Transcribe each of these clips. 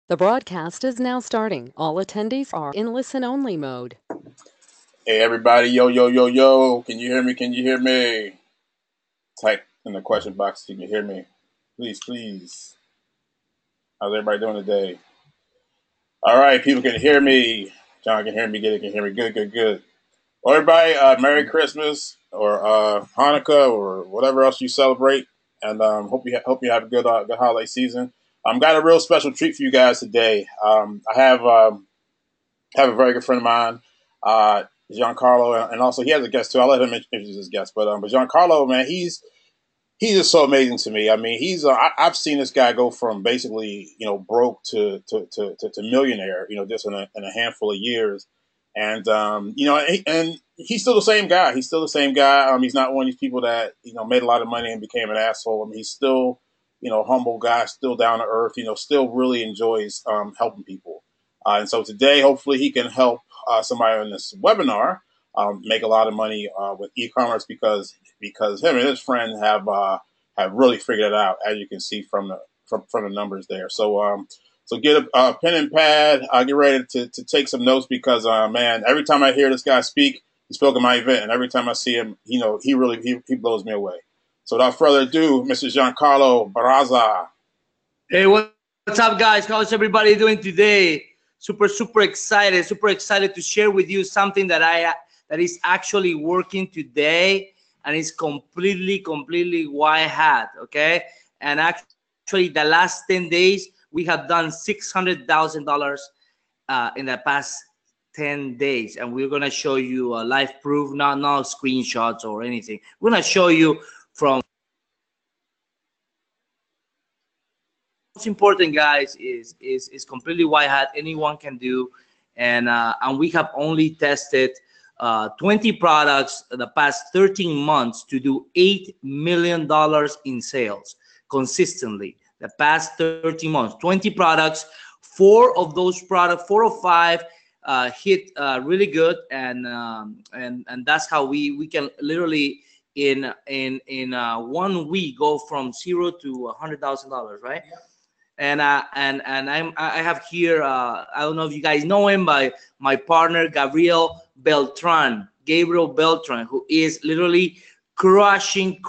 The broadcast is now starting. All attendees are in listen-only mode. Hey everybody, yo, yo, yo, yo. Can you hear me? Can you hear me? Type in the question box if you can hear me. Please, please. How's everybody doing today? All right, people can hear me. John can hear me. Get it, can hear me. Good, good, good. Well, everybody, Merry Christmas or Hanukkah or whatever else you celebrate. And hope you have a good holiday season. Got a real special treat for you guys today. I have a very good friend of mine, Giancarlo, and also he has a guest too. I'll let him introduce his guest. But Giancarlo, man, he's just so amazing to me. I mean, I've seen this guy go from basically broke to millionaire, just in a handful of years. And and he's still the same guy. He's still the same guy. He's not one of these people that made a lot of money and became an asshole. I mean, he's still humble guy, still down to earth. Still really enjoys helping people. And so today, hopefully, he can help somebody on this webinar make a lot of money with e-commerce because him and his friend have really figured it out, as you can see from the numbers there. So get a pen and pad. Get ready to take some notes because man, every time I hear this guy speak, he spoke at my event, and every time I see him, he blows me away. So without further ado, Mr. Giancarlo Barraza. Hey, what's up, guys? How's everybody doing today? Super excited to share with you something that is actually working today, and it's completely white hat, okay? And actually the last 10 days we have done $600,000 in the past 10 days, and we're gonna show you a live proof, not screenshots or anything. We're gonna show you from. Most important, guys, is completely white hat. Anyone can do, and we have only tested 20 products the past 13 months to do $8 million in sales consistently. The past 13 months, 20 products. Four or five hit really good, and that's how we can literally in 1 week go from $0 to $100,000, right? Yeah. And I have here I don't know if you guys know him, by my partner Gabriel Beltran, who is literally crushing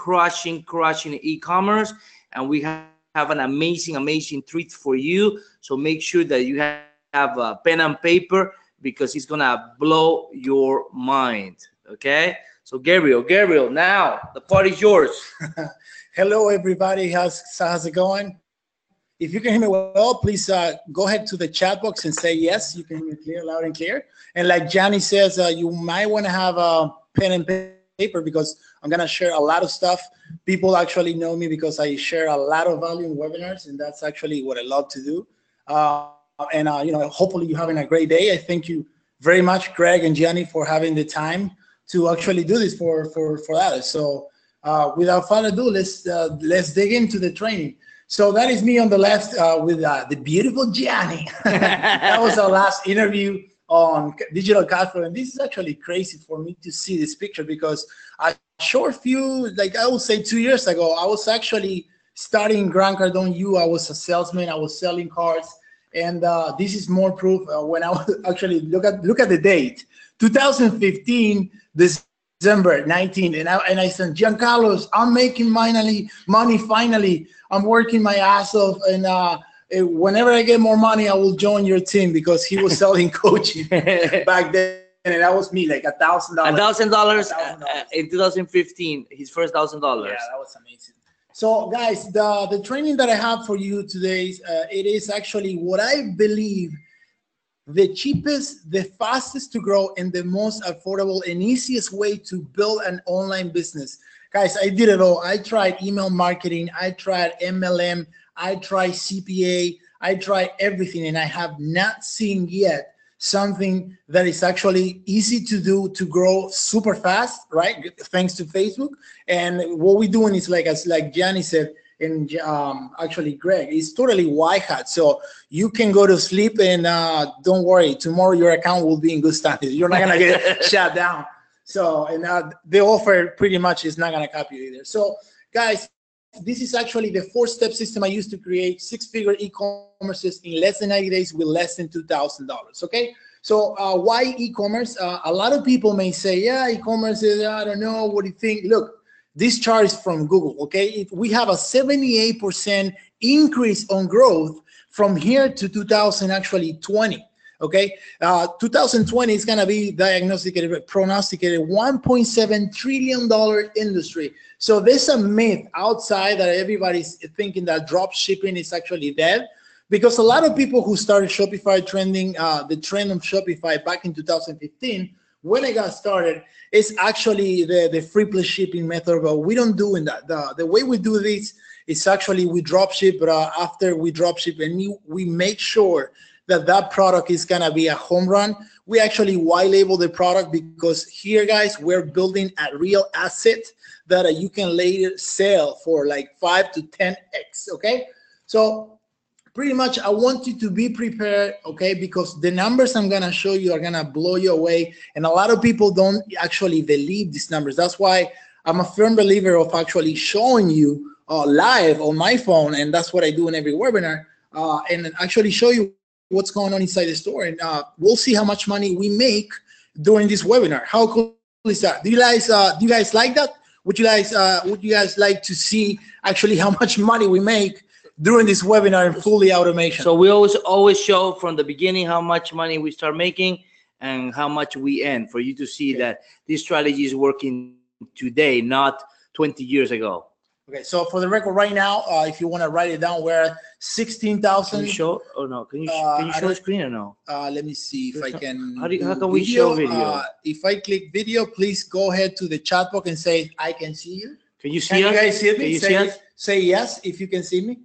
e-commerce, and we have an amazing treat for you. So make sure that you have a pen and paper because he's gonna blow your mind. Okay, so Gabriel, now the party's yours. Hello everybody, how's it going? If you can hear me well, please go ahead to the chat box and say yes. You can hear me clear, loud and clear. And like Johnny says, you might want to have a pen and paper because I'm going to share a lot of stuff. People actually know me because I share a lot of value in webinars, and that's actually what I love to do. Hopefully you're having a great day. I thank you very much, Greg and Gianni, for having the time to actually do this for others. So without further ado, let's dig into the training. So that is me on the left with the beautiful Gianni. That was our last interview on digital cash flow. And this is actually crazy for me to see this picture because a short few, like I would say 2 years ago, I was actually starting Grant Cardone U. I was a salesman. I was selling cars. And this is more proof when I was actually look at the date, 2015, December 19, and I said, Giancarlo, I'm making money finally. I'm working my ass off, and whenever I get more money, I will join your team because he was selling coaching back then, and that was me, like $1,000. $1,000 in 2015, his first $1,000. Yeah, that was amazing. So, guys, the training that I have for you today, it is actually what I believe the cheapest, the fastest to grow, and the most affordable and easiest way to build an online business. Guys, I did it all. I tried email marketing. I tried MLM. I tried CPA. I tried everything, and I have not seen yet something that is actually easy to do to grow super fast, right? Thanks to Facebook. And what we're doing is like Gianni said, and actually Greg, it's totally white hat. So you can go to sleep and don't worry, tomorrow your account will be in good standing. You're not gonna get shut down. So, and the offer pretty much is not gonna copy you either. So guys, this is actually the 4-step system I used to create 6-figure e-commerces in less than 90 days with less than $2,000. Okay. So why e-commerce? A lot of people may say, yeah, e-commerce is, I don't know, what do you think? Look, this chart is from Google, okay? We have a 78% increase on growth from here to 2020, okay? 2020 is gonna be prognosticated $1.7 trillion industry. So there's a myth outside that everybody's thinking that drop shipping is actually dead. Because a lot of people who started Shopify trending, the trend of Shopify back in 2015, when I got started, it's actually the free plus shipping method, but we don't do that. The way we do this is actually we drop ship, but after we drop ship and we make sure that that product is gonna be a home run. We actually white label the product because here, guys, we're building a real asset that you can later sell for like 5 to 10x, okay? So pretty much I want you to be prepared, okay, because the numbers I'm gonna show you are gonna blow you away, and a lot of people don't actually believe these numbers. That's why I'm a firm believer of actually showing you live on my phone, and that's what I do in every webinar, and actually show you what's going on inside the store, and we'll see how much money we make during this webinar. How cool is that? Do you guys like that? Would you guys like to see actually how much money we make during this webinar in fully automation? So we always show from the beginning how much money we start making and how much we end, for you to see that this strategy is working today, not 20 years ago. Okay, so for the record right now, if you want to write it down, we're at 16,000. Can you show? Oh no, can you show the screen or no? Let me see if I can. How can we show video? If I click video, please go ahead to the chat box and say, I can see you. Can you see us? Can you guys see me? Can you see us? Say yes if you can see me.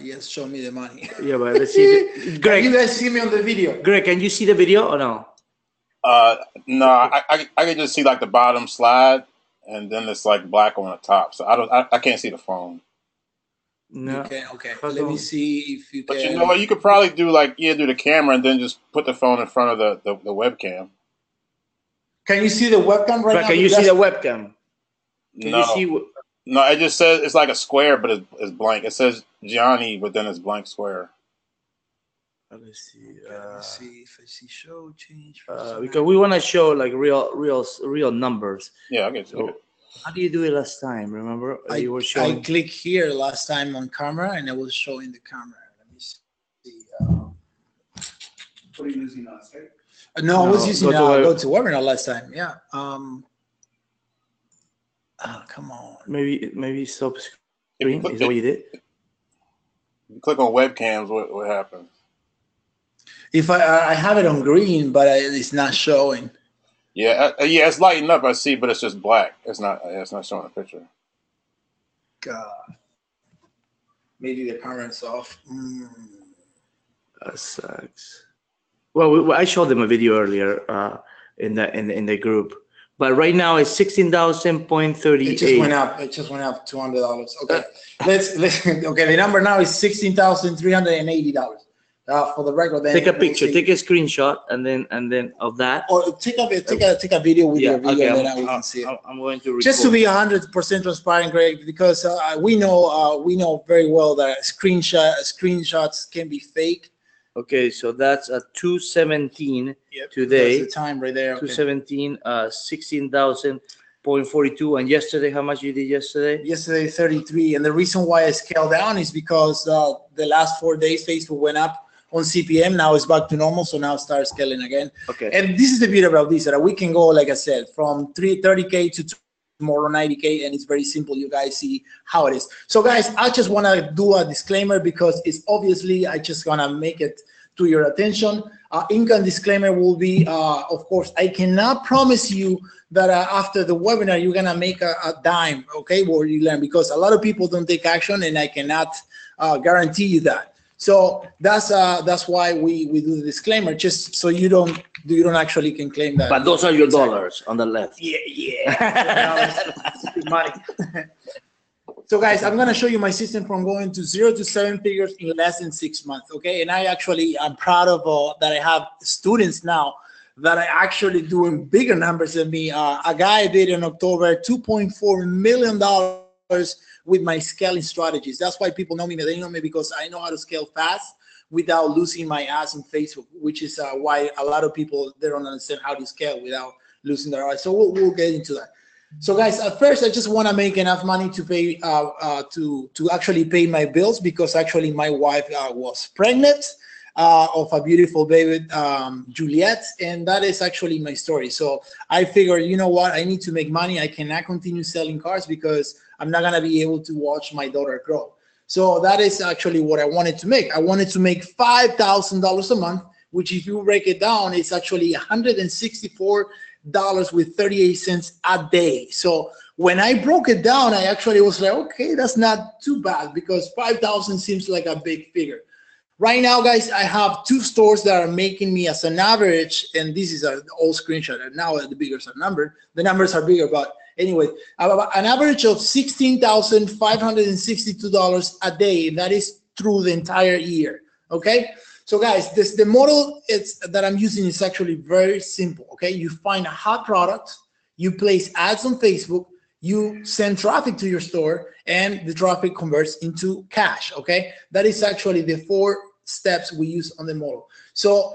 Yes, show me the money. Yeah, but let's see. Greg, can you guys see me on the video? Greg, can you see the video or no? No, I can just see like the bottom slide, and then it's like black on the top. So I can't see the phone. No. Okay. Let me see if you can. But you know what? You could probably do like do the camera and then just put the phone in front of the webcam. Can you see the webcam right now? Can you see the webcam? Can no. you see? No, it just says it's like a square, but it's blank. It says Gianni, but then it's blank square. Let's see. Let's see if I see show change. Because we want to show like real numbers. Yeah, I get you. So, how did you do it last time? Remember, you were showing. I clicked here last time on camera, and I was showing the camera. Let me see. What are you using last time? No, I was using go to webinar last time. Yeah. Come on. Maybe stop screen. Is that what you did? If you click on webcams, what happens? If I have it on green, but it's not showing. Yeah, it's lighting up. I see, but it's just black. It's not showing a picture. God. Maybe the camera's off. That sucks. Well, I showed them a video earlier in the group. But right now it's 16,038. It just went up. It just went up $200. Okay, let's. Okay, the number now is $16,380. For the record, then take a picture, take a screenshot, and then of that. Or take a video with your video, and then we can see it. I'm going to record. Just to be 100% transparent, Greg, because we know very well that screenshots can be fake. Okay, so that's a 217 today. That's the time right there. Okay. 217, 16,042. And yesterday, how much you did yesterday? Yesterday, 33. And the reason why I scaled down is because the last 4 days, Facebook went up on CPM. Now it's back to normal, so now start scaling again. Okay. And this is the beauty about this, that we can go, like I said, from 30K to tomorrow 90K, and it's very simple. You guys see how it is. So guys, I just want to do a disclaimer because it's obviously I just want to make it to your attention. Income disclaimer will be, of course, I cannot promise you that after the webinar you're gonna make a dime, okay, or you learn, because a lot of people don't take action, and I cannot guarantee you that. So that's why we do the disclaimer, just so you don't actually can claim that. But those are your dollars on the left. Yeah. Money. So guys, I'm gonna show you my system from going to 0 to 7 figures in less than 6 months. Okay, and I'm proud of that I have students now that are actually doing bigger numbers than me. A guy did in October $2.4 million with my scaling strategies. That's why people know me. They know me because I know how to scale fast without losing my ass on Facebook, which is why a lot of people, they don't understand how to scale without losing their ass. So we'll get into that. So guys, at first I just want to make enough money to pay to actually pay my bills, because actually my wife was pregnant of a beautiful baby, Juliet, and that is actually my story. So I figured, you know what, I need to make money. I cannot continue selling cars because I'm not gonna be able to watch my daughter grow. So that is actually what I wanted to make. I wanted to make $5,000 a month, which if you break it down, it's actually $164 with 38 cents a day. So when I broke it down, I actually was like, okay, that's not too bad, because 5,000 seems like a big figure. Right now, guys, I have 2 stores that are making me as an average, and this is an old screenshot, and now the bigger number. The numbers are bigger, but anyway, an average of $16,562 a day. That is through the entire year. Okay. So guys, the model that I'm using is actually very simple. Okay. You find a hot product, you place ads on Facebook, you send traffic to your store, and the traffic converts into cash. Okay. That is actually the 4 steps we use on the model. So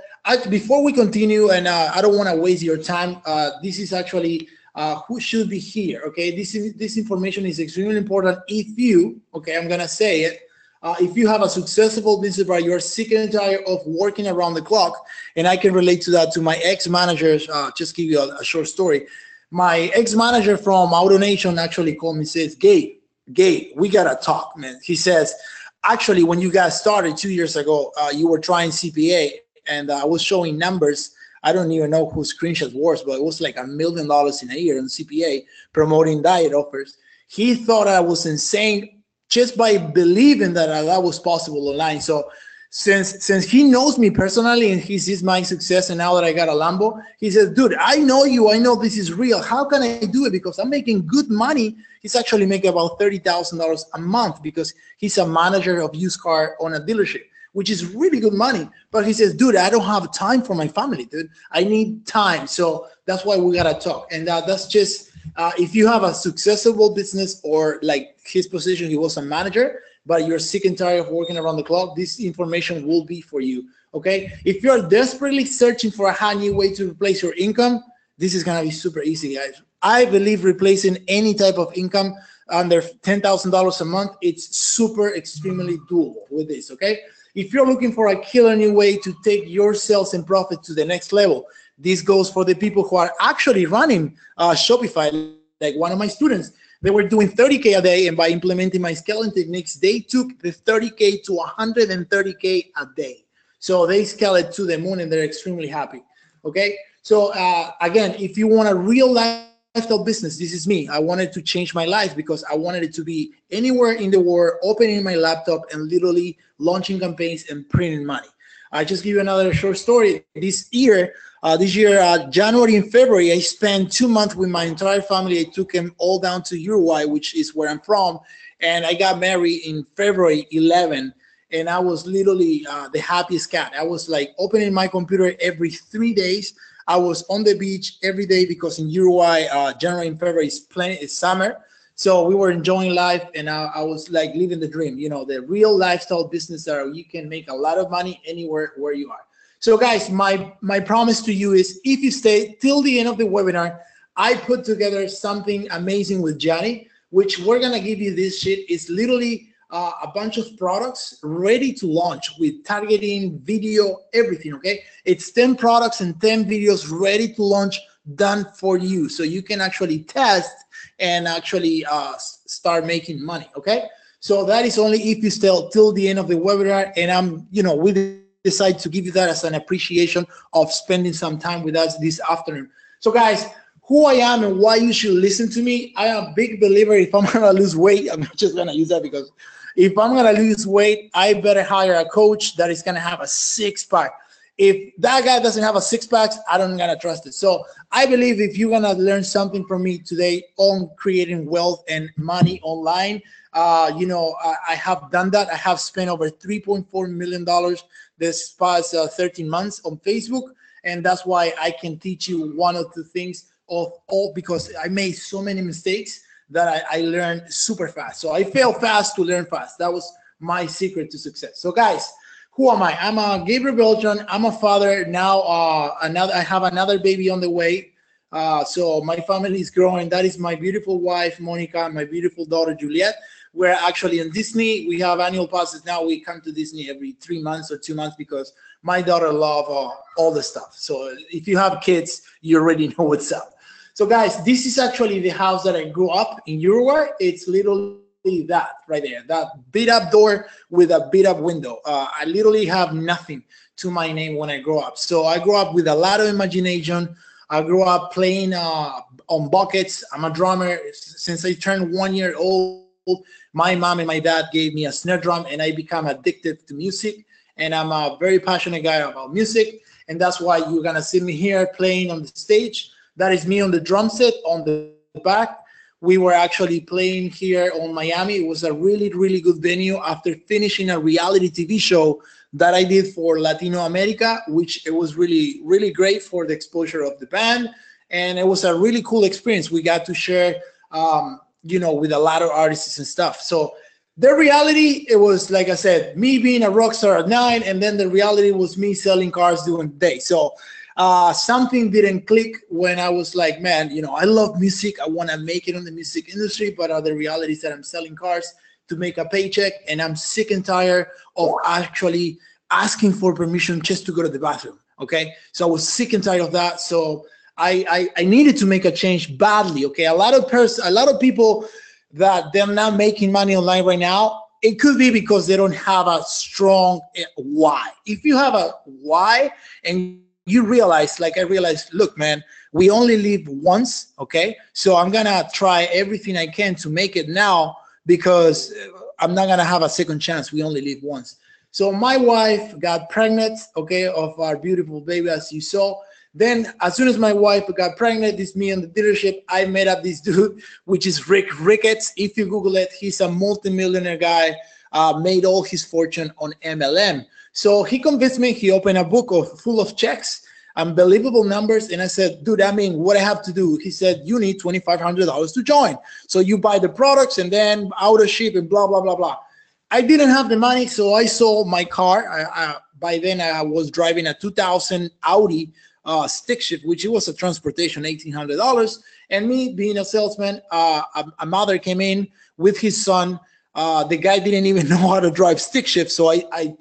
before we continue, and I don't want to waste your time, this is actually who should be here. Okay, this information is extremely important. If you, okay, I'm gonna say it, if you have a successful business, but you're sick and tired of working around the clock, and I can relate to that to my ex-managers. Just give you a short story. My ex-manager from AutoNation actually called me and says, Gabe, we gotta talk, man. He says, actually, when you guys started 2 years ago, you were trying CPA, and I was showing numbers. I don't even know who screenshot was, but it was like $1 million in a year on CPA promoting diet offers. He thought I was insane just by believing that that was possible online. So since he knows me personally and he sees my success, and now that I got a Lambo, he says, dude, I know you. I know this is real. How can I do it? Because I'm making good money. He's actually making about $30,000 a month because he's a manager of used car on a dealership, which is really good money. But he says, dude, I don't have time for my family, dude. I need time. So that's why we got to talk. And that's just, if you have a successful business, or like his position, he was a manager, but you're sick and tired of working around the clock, this information will be for you, okay? If you're desperately searching for a new way to replace your income, this is gonna be super easy, guys. I believe replacing any type of income under $10,000 a month, it's super extremely doable with this, okay? If you're looking for a killer new way to take your sales and profit to the next level, this goes for the people who are actually running Shopify, like one of my students. They were doing 30K a day, and by implementing my scaling techniques, they took the 30K to 130K a day. So they scale it to the moon, and they're extremely happy. Okay. So again, if you want a real lifestyle business, this is me. I wanted to change my life because I wanted it to be anywhere in the world, opening my laptop and literally launching campaigns and printing money. I just give you another short story. This year, January and February, I spent 2 months with my entire family. I took them all down to Uruguay, which is where I'm from. And I got married in February 11. And I was literally the happiest cat. I was like opening my computer every 3 days. I was on the beach every day because in Uruguay, January and February is summer. So we were enjoying life, and I was like living the dream, you know, the real lifestyle business that you can make a lot of money anywhere where you are. So guys, my promise to you is, if you stay till the end of the webinar, I put together something amazing with Johnny, which we're gonna give you. This shit is literally a bunch of products ready to launch with targeting, video, everything, okay? It's 10 products and 10 videos ready to launch, done for you. So you can actually test and actually start making money, okay? So that is only if you stay till the end of the webinar, and I'm, you know, we decide to give you that as an appreciation of spending some time with us this afternoon. So guys, who I am and why you should listen to me, I am a big believer. If I'm gonna lose weight, I'm just gonna use that, because if I'm gonna lose weight, I better hire a coach that is gonna have a 6-pack. If that guy doesn't have a 6-pack, I don't gonna trust it. So I believe if you're gonna learn something from me today on creating wealth and money online, you know, I have done that. I have spent over $3.4 million this past 13 months on Facebook, and that's why I can teach you one or two things of all, because I made so many mistakes that I learned super fast. So I fail fast to learn fast. That was my secret to success. So guys, who am I? I'm a Gabriel Beltran. I'm a father now. I have another baby on the way. So my family is growing. That is my beautiful wife, Monica, my beautiful daughter, Juliet. We're actually in Disney. We have annual passes now. We come to Disney every 3 months or 2 months because my daughter loves all the stuff. So if you have kids, you already know what's up. So guys, this is actually the house that I grew up in Uruguay. It's literally that right there, that beat up door with a beat up window. I literally have nothing to my name when I grow up. So I grew up with a lot of imagination. I grew up playing on buckets. I'm a drummer. Since I turned 1 year old, my mom and my dad gave me a snare drum, and I become addicted to music. And I'm a very passionate guy about music, and that's why you're gonna see me here playing on the stage. That is me on the drum set on the back. We were actually playing here on Miami. It was a really, really good venue after finishing a reality TV show that I did for Latino America, which it was really, really great for the exposure of the band. And it was a really cool experience. We got to share, with a lot of artists and stuff. So the reality, it was, like I said, me being a rock star at 9, and then the reality was me selling cars during the day. So something didn't click when I was like, man, I love music. I want to make it in the music industry, but the reality is that I'm selling cars to make a paycheck, and I'm sick and tired of actually asking for permission just to go to the bathroom. Okay, so I was sick and tired of that. So I needed to make a change badly. Okay, a lot of people that they're not making money online right now, it could be because they don't have a strong why. If you have a why and you realize, like I realized, look, man, we only live once, okay? So I'm gonna try everything I can to make it now, because I'm not gonna have a second chance. We only live once. So my wife got pregnant, okay, of our beautiful baby, as you saw. Then as soon as my wife got pregnant, this me in the dealership, I met up this dude, which is Rick Ricketts. If you Google it, he's a multimillionaire guy, made all his fortune on MLM. So he convinced me. He opened a book full of checks, unbelievable numbers. And I said, dude, what I have to do? He said, you need $2,500 to join. So you buy the products and then auto ship and blah, blah, blah, blah. I didn't have the money, so I sold my car. By then, I was driving a 2000 Audi stick shift, which it was a transportation, $1,800. And me being a salesman, a mother came in with his son. The guy didn't even know how to drive stick shift, so I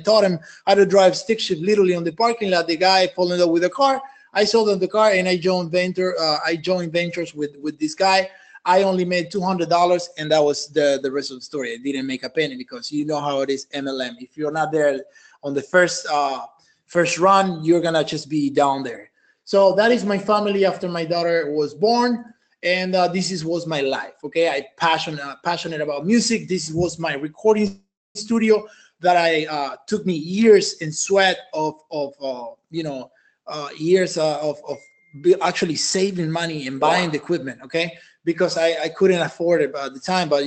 taught him how to drive stick shift literally on the parking lot. The guy fell in love with the car. I sold him the car, and I joined ventures with this guy. I only made $200, and that was the rest of the story. I didn't make a penny, because you know how it is, MLM. If you're not there on the first run, you're gonna just be down there. So that is my family after my daughter was born. And this was my life. Okay, I passionate about music. This was my recording studio that I took me years in sweat of years of actually saving money and buying the equipment. Okay, because I couldn't afford it at the time. But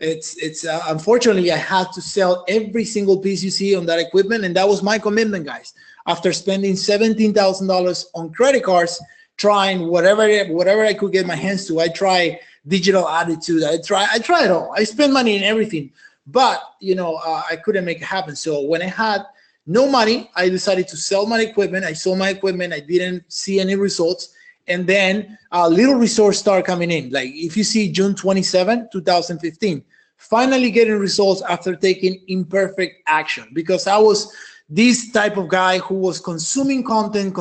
it's unfortunately I had to sell every single piece you see on that equipment, and that was my commitment, guys. After spending $17,000 on credit cards, trying whatever I could get my hands to. I try digital attitude. I try it all. I spend money in everything, but I couldn't make it happen. So when I had no money, I decided to sell my equipment. I sold my equipment. I didn't see any results, and then little results start coming in. Like if you see June 27, 2015, finally getting results after taking imperfect action, because I was this type of guy who was consuming content,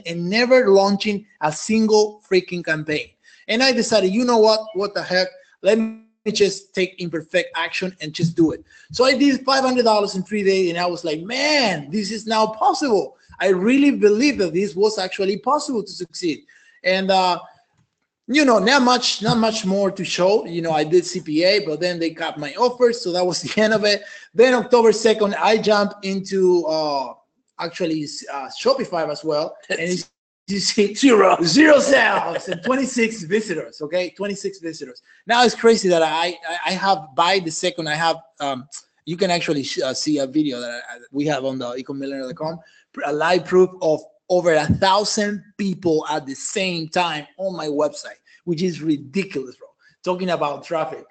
and never launching a single freaking campaign. And I decided, you know what the heck? Let me just take imperfect action and just do it. So I did $500 in 3 days, and I was like, man, this is now possible. I really believe that this was actually possible to succeed. And not much more to show. I did CPA, but then they got my offers, so that was the end of it. Then October 2nd, I jumped into Shopify as well, and you see zero sales and 26 visitors. Okay, 26 visitors. Now it's crazy that I have by the second I have You can actually see a video that we have on the ecomillionaire.com, a live proof of over 1,000 people at the same time on my website, which is ridiculous, bro. Talking about traffic.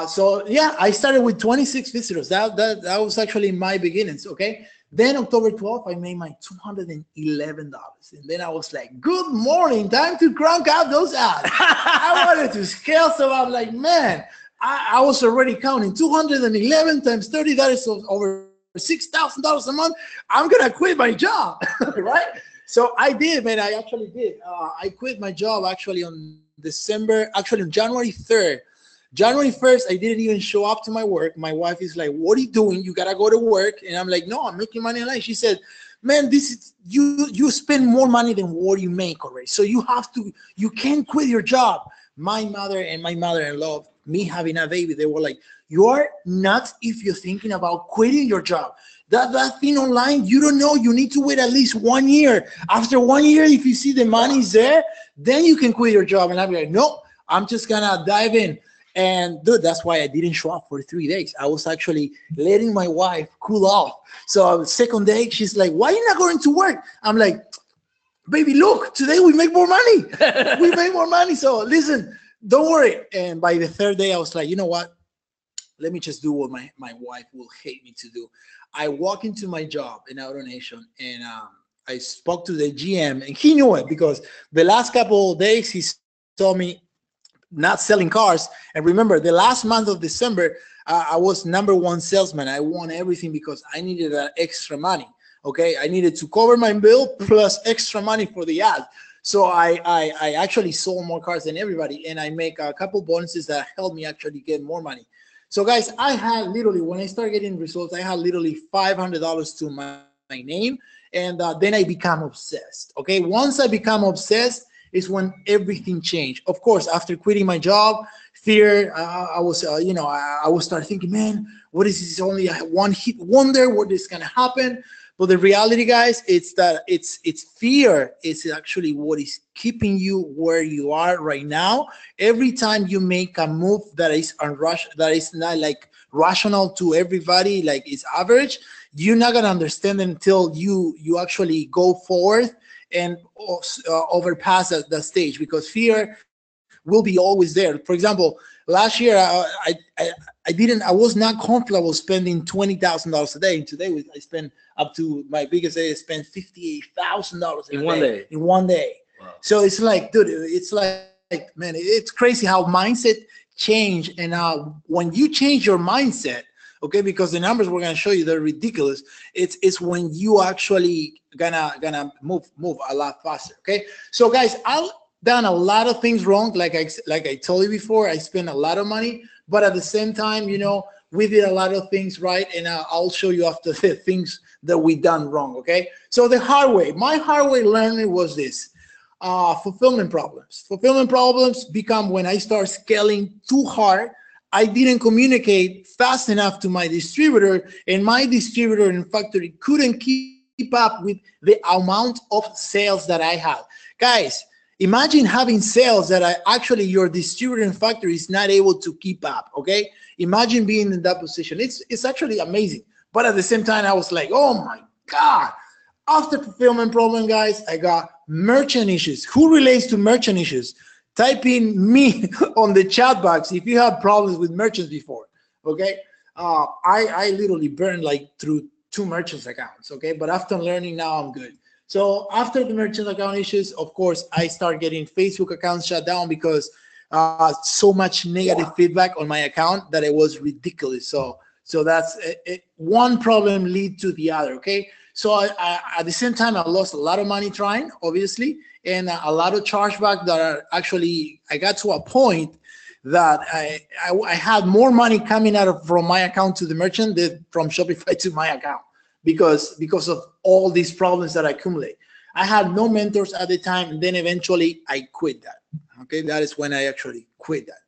So yeah, I started with 26 visitors. That was actually my beginnings. Okay. Then October 12th, I made my $211. And then I was like, good morning, time to crank out those ads. I wanted to scale, so I'm like, man, I was already counting 211 times 30, that is over $6,000 a month. I'm going to quit my job, right? So I did, man, I actually did. I quit my job actually on January 3rd. January 1st, I didn't even show up to my work. My wife is like, what are you doing? You got to go to work. And I'm like, no, I'm making money online. She said, man, this is, you spend more money than what you make already. So you can't quit your job. My mother and my mother-in-law, me having a baby, they were like, you are nuts if you're thinking about quitting your job. That thing online, you don't know. You need to wait at least 1 year. After 1 year, if you see the money's there, then you can quit your job. And I'm like, no, I'm just going to dive in. And dude, that's why I didn't show up for 3 days. I was actually letting my wife cool off. So the second day, she's like, why are you not going to work? I'm like, baby, look, today we make more money. We make more money. So listen, don't worry. And by the third day, I was like, you know what? Let me just do what my wife will hate me to do. I walk into my job in AutoNation, and I spoke to the GM, and he knew it because the last couple of days he saw me not selling cars. And remember, the last month of December, I was #1 salesman. I won everything because I needed that extra money. Okay, I needed to cover my bill plus extra money for the ad. So I actually sold more cars than everybody, and I make a couple bonuses that helped me actually get more money. So guys, I had literally, when I started getting results, I had literally $500 to my name, and then I become obsessed. Okay, once I become obsessed is when everything changed. Of course, after quitting my job, fear, I would start thinking, man, what is this, only a one-hit wonder? What is gonna happen? But the reality, guys, it's that it's fear is actually what is keeping you where you are right now. Every time you make a move that is that is not like rational to everybody, like it's average, you're not gonna understand until you actually go forward and overpass that stage, because fear will be always there. For example, last year I was not comfortable spending $20,000 a day, and today I spend up to my biggest day. I spent $58,000 in one day. In 1 day. Wow. So it's like, dude, it's like, man, it's crazy how mindset change, and when you change your mindset, okay, because the numbers we're gonna show you, they're ridiculous. It's when you actually gonna move a lot faster. Okay, so guys, I've done a lot of things wrong. Like I told you before, I spent a lot of money, but at the same time, you know, we did a lot of things right, and I'll show you after the things that we done wrong. Okay, so the hard way, my hard way learning was this. Fulfillment problems. Fulfillment problems become when I start scaling too hard. I didn't communicate fast enough to my distributor, and my distributor and factory couldn't keep up with the amount of sales that I had. Guys, imagine having sales that actually your distributor and factory is not able to keep up, okay? Imagine being in that position. It's actually amazing. But at the same time, I was like, oh my God. After fulfillment problem, guys, I got merchant issues. Who relates to merchant issues? Type in me on the chat box if you have problems with merchants before, okay? I literally burned like through 2 merchants accounts, okay? But after learning now, I'm good. So after the merchant account issues, of course, I start getting Facebook accounts shut down because so much negative feedback on my account that it was ridiculous. So that's one problem lead to the other, okay? So at the same time, I lost a lot of money trying, obviously, and a lot of chargeback that are actually, I got to a point that I had more money coming from my account to the merchant than from Shopify to my account because of all these problems that I accumulate. I had no mentors at the time, and then eventually I quit that. Okay, that is when I actually quit that.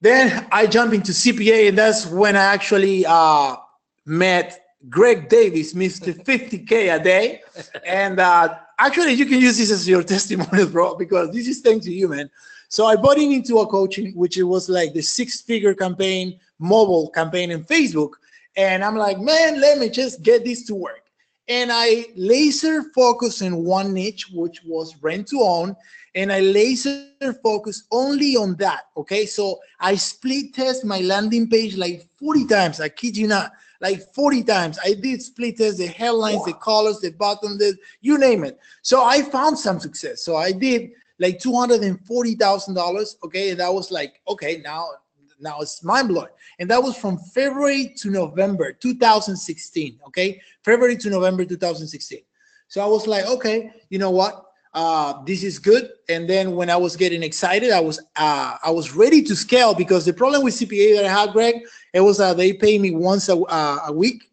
Then I jumped into CPA, and that's when I actually met Greg Davis, Mr. 50K a day. And actually, you can use this as your testimonial, bro, because this is thanks to you, man. So I bought into a coaching, which it was like the 6-figure campaign mobile campaign in Facebook. And I'm like, man, let me just get this to work. And I laser focused in one niche, which was rent to own. And I laser focused only on that. Okay. So I split test my landing page like 40 times. I kid you not, like 40 times. I did split test the headlines, the colors, the bottom, you name it. So I found some success. So I did like $240,000. Okay. And that was like, okay, now it's mind blowing. And that was from February to November 2016. Okay. February to November 2016. So I was like, okay, you know what? This is good. And then when I was getting excited, I was ready to scale, because the problem with CPA that I had, Greg, it was they pay me once a week,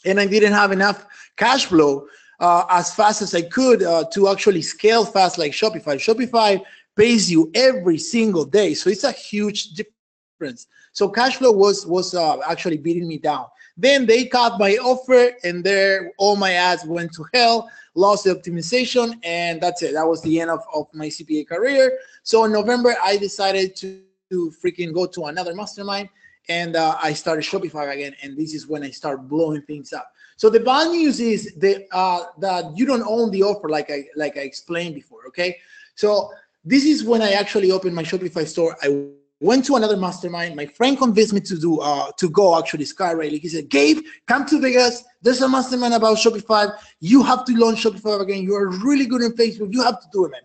and I didn't have enough cash flow as fast as I could to actually scale fast like Shopify. Shopify pays you every single day, so it's a huge difference. So cash flow was actually beating me down. Then they cut my offer, and there all my ads went to hell, lost the optimization, and that's it. That was the end of my CPA career. So in November, I decided to freaking go to another mastermind, and I started Shopify again, and this is when I start blowing things up. So the bad news is that you don't own the offer, like I explained before, okay? So this is when I actually opened my Shopify store. I went to another mastermind. My friend convinced me to go actually skyrailing. He said, Gabe, come to Vegas. There's a mastermind about Shopify. You have to launch Shopify again. You are really good in Facebook. You have to do it, man.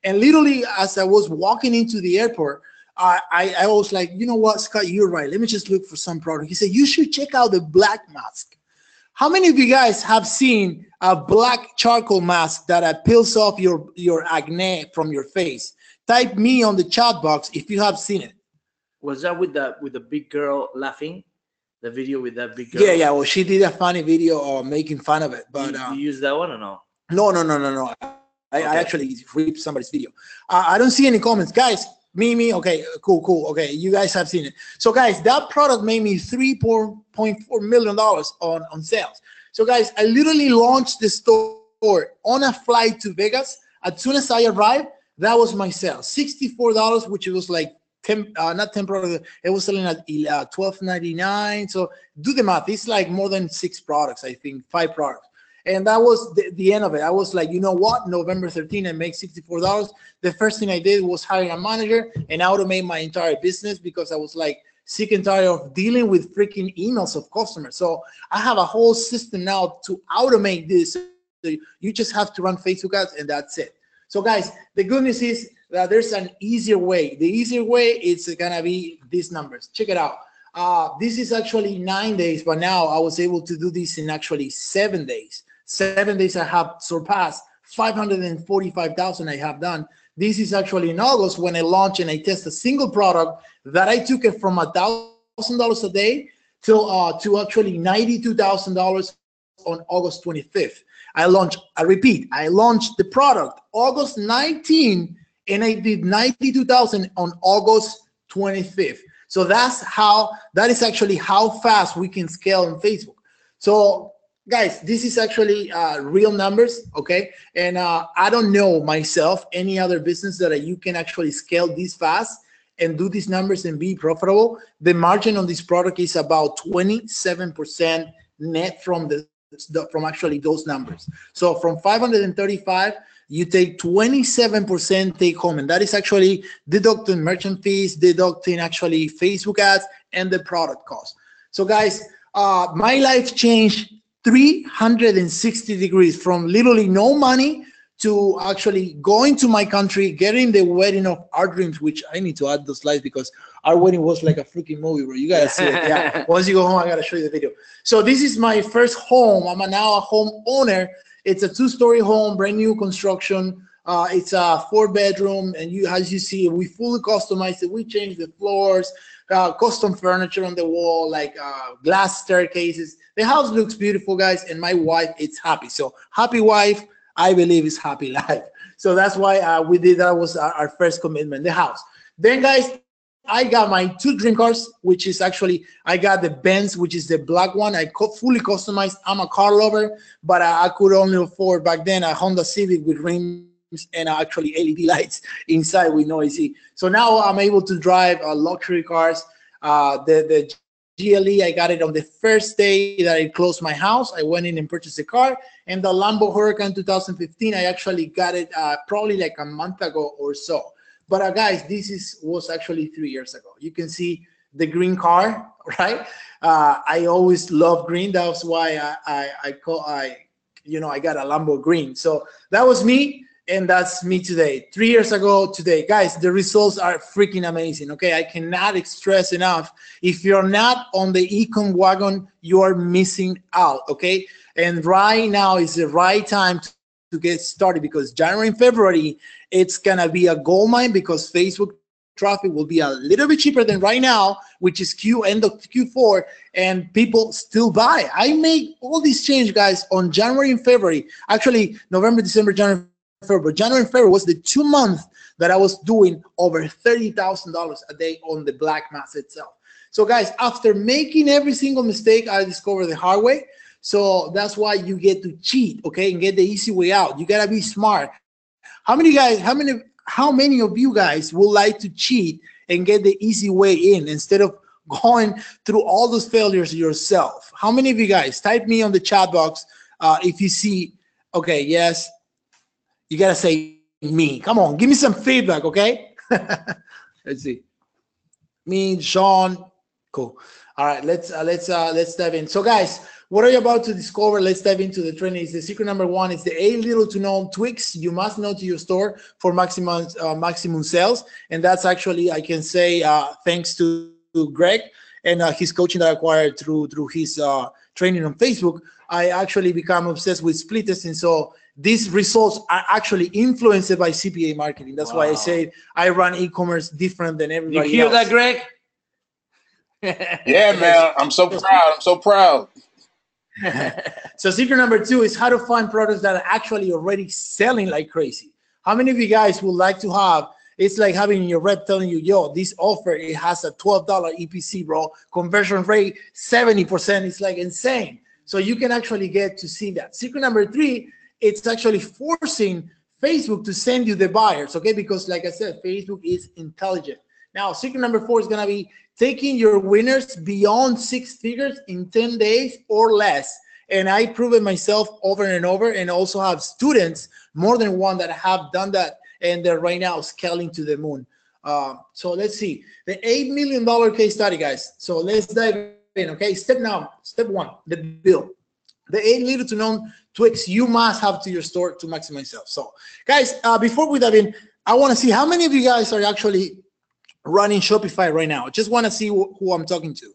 And literally, as I was walking into the airport, I was like, you know what, Scott, you're right. Let me just look for some product. He said, you should check out the black mask. How many of you guys have seen a black charcoal mask that peels off your acne from your face? Type me on the chat box if you have seen it. Was that with the big girl laughing? The video with that big girl? Yeah. Well, she did a funny video making fun of it. But you use that one or no? No. I actually ripped somebody's video. I don't see any comments, guys. Me. Okay, cool. Okay, you guys have seen it. So, guys, that product made me $3.4 million on sales. So, guys, I literally launched the store on a flight to Vegas. As soon as I arrived, that was my sales. $64, which was like 10, not 10 products. It was selling at $12.99. So do the math. It's like more than 6 products, I think, 5 products. And that was the end of it. I was like, you know what? November 13th, I make $64. The first thing I did was hire a manager and automate my entire business, because I was like sick and tired of dealing with freaking emails of customers. So I have a whole system now to automate this. So you just have to run Facebook ads, and that's it. So guys, the good news is that there's an easier way. The easier way is gonna be these numbers. Check it out. This is actually 9 days, but now I was able to do this in actually 7 days. 7 days I have surpassed 545,000 I have done. This is actually in August when I launched and I test a single product that I took it from $1,000 a day to actually $92,000 on August 25th. I launched the product August 19, and I did 92,000 on August 25th. So that is actually how fast we can scale on Facebook. So guys, this is actually real numbers, okay? And I don't know myself any other business that you can actually scale this fast and do these numbers and be profitable. The margin on this product is about 27% net from actually those numbers. So from 535, you take 27% take home, and that is actually deducting merchant fees, deducting actually Facebook ads, and the product cost. So guys, my life changed 360 degrees, from literally no money to actually going to my country, getting the wedding of our dreams, which I need to add those slides because our wedding was like a freaking movie, bro. You gotta see it. Yeah. Once you go home, I gotta show you the video. So this is my first home. I'm now a home owner. It's a 2-story home, brand new construction. It's a 4-bedroom, and as you see, we fully customized it. We changed the floors, custom furniture on the wall, like glass staircases. The house looks beautiful, guys, and my wife is happy. So happy wife, I believe, is happy life. So that's why we did that. Was our first commitment, the house. Then, guys, I got my 2 dream cars, which is actually, I got the Benz, which is the black one. I fully customized. I'm a car lover, but I could only afford back then a Honda Civic with rims and actually LED lights inside with no AC. So now I'm able to drive luxury cars. The GLE, I got it on the first day that I closed my house. I went in and purchased a car. And the Lambo Huracan 2015, I actually got it probably like a month ago or so. But guys, this was actually 3 years ago. You can see the green car, right? I always love green. That's why I got a Lambo green. So that was me. And that's me today. 3 years ago today. Guys, the results are freaking amazing, okay? I cannot stress enough. If you're not on the econ wagon, you are missing out, okay? And right now is the right time to get started, because January and February, it's going to be a gold mine, because Facebook traffic will be a little bit cheaper than right now, which is end of Q4, and people still buy. I make all these change, guys, on January and February. Actually, November, December, January, February. January and February was the 2 months that I was doing over $30,000 a day on the black mass itself. So guys, after making every single mistake, I discovered the hard way. So that's why you get to cheat, okay, and get the easy way out. You gotta be smart. How many of you guys would like to cheat and get the easy way in instead of going through all those failures yourself? How many of you guys? Type me on the chat box if you see. Okay, yes. You gotta say me. Come on, give me some feedback, okay? Let's see. Me, Sean. Cool. All right, let's dive in. So, guys, what are you about to discover? Let's dive into the training. The secret number one is the 8 little to no tweaks you must know to your store for maximum sales, and that's actually, I can say, thanks to Greg and his coaching that I acquired through his training on Facebook. I actually become obsessed with split testing. So these results are actually influenced by CPA marketing. That's why I say I run e-commerce different than everybody else. You hear that, Greg? Yeah, man. I'm so proud. I'm so proud. So secret number two is how to find products that are actually already selling like crazy. How many of you guys would like to have, it's like having your rep telling you, yo, this offer, it has a $12 EPC, bro. Conversion rate, 70%. It's like insane. So you can actually get to see that. Secret number three, it's actually forcing Facebook to send you the buyers, okay? Because like I said, Facebook is intelligent. Now, secret number four is gonna be taking your winners beyond 6 figures in 10 days or less. And I prove it myself over and over, and also have students, more than one, that have done that, and they're right now scaling to the moon. So let's see, the $8 million case study, guys. So let's dive in, okay? Step one, the build. The 8 little to known tweaks you must have to your store to maximize sales. So guys, before we dive in, I want to see how many of you guys are actually running Shopify right now. Just want to see who I'm talking to.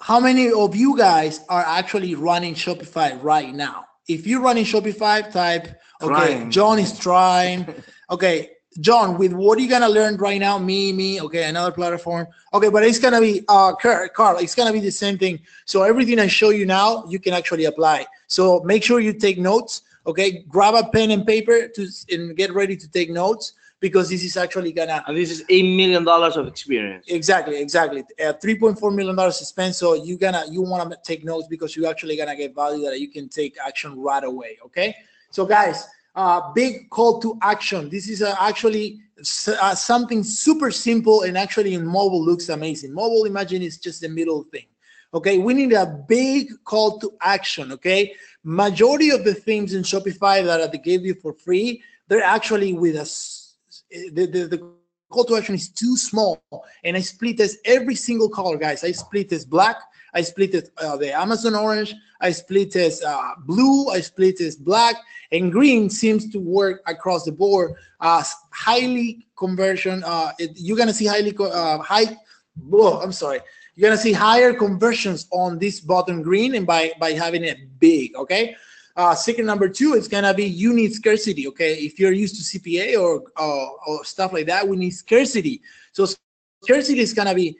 How many of you guys are actually running Shopify right now? If you're running Shopify, type, okay, Trying. John is trying. Okay, John, with what are you gonna learn right now? Me, okay, another platform. Okay, but it's gonna be Carl, it's gonna be the same thing. So everything I show you now, you can actually apply. So make sure you take notes, okay? Grab a pen and paper and get ready to take notes, because this is actually gonna. And this is $8 million of experience. Exactly. $3.4 million spent. So you want to take notes, because you're actually gonna get value that you can take action right away. Okay. So guys, big call to action. This is actually something super simple, and actually in mobile looks amazing. Mobile, imagine, is just the middle thing. Okay, we need a big call to action. Okay, majority of the things in Shopify that they gave you for free, they're actually with us. The call to action is too small, and I split this every single color, guys. I split this black, I split it the Amazon orange, I split this blue, I split this black, and green seems to work across the board. Highly conversion. You're gonna see you're gonna see higher conversions on this button green, and by having it big. Okay. Secret number two is gonna be you need scarcity. Okay, if you're used to CPA or stuff like that, we need scarcity. So scarcity is gonna be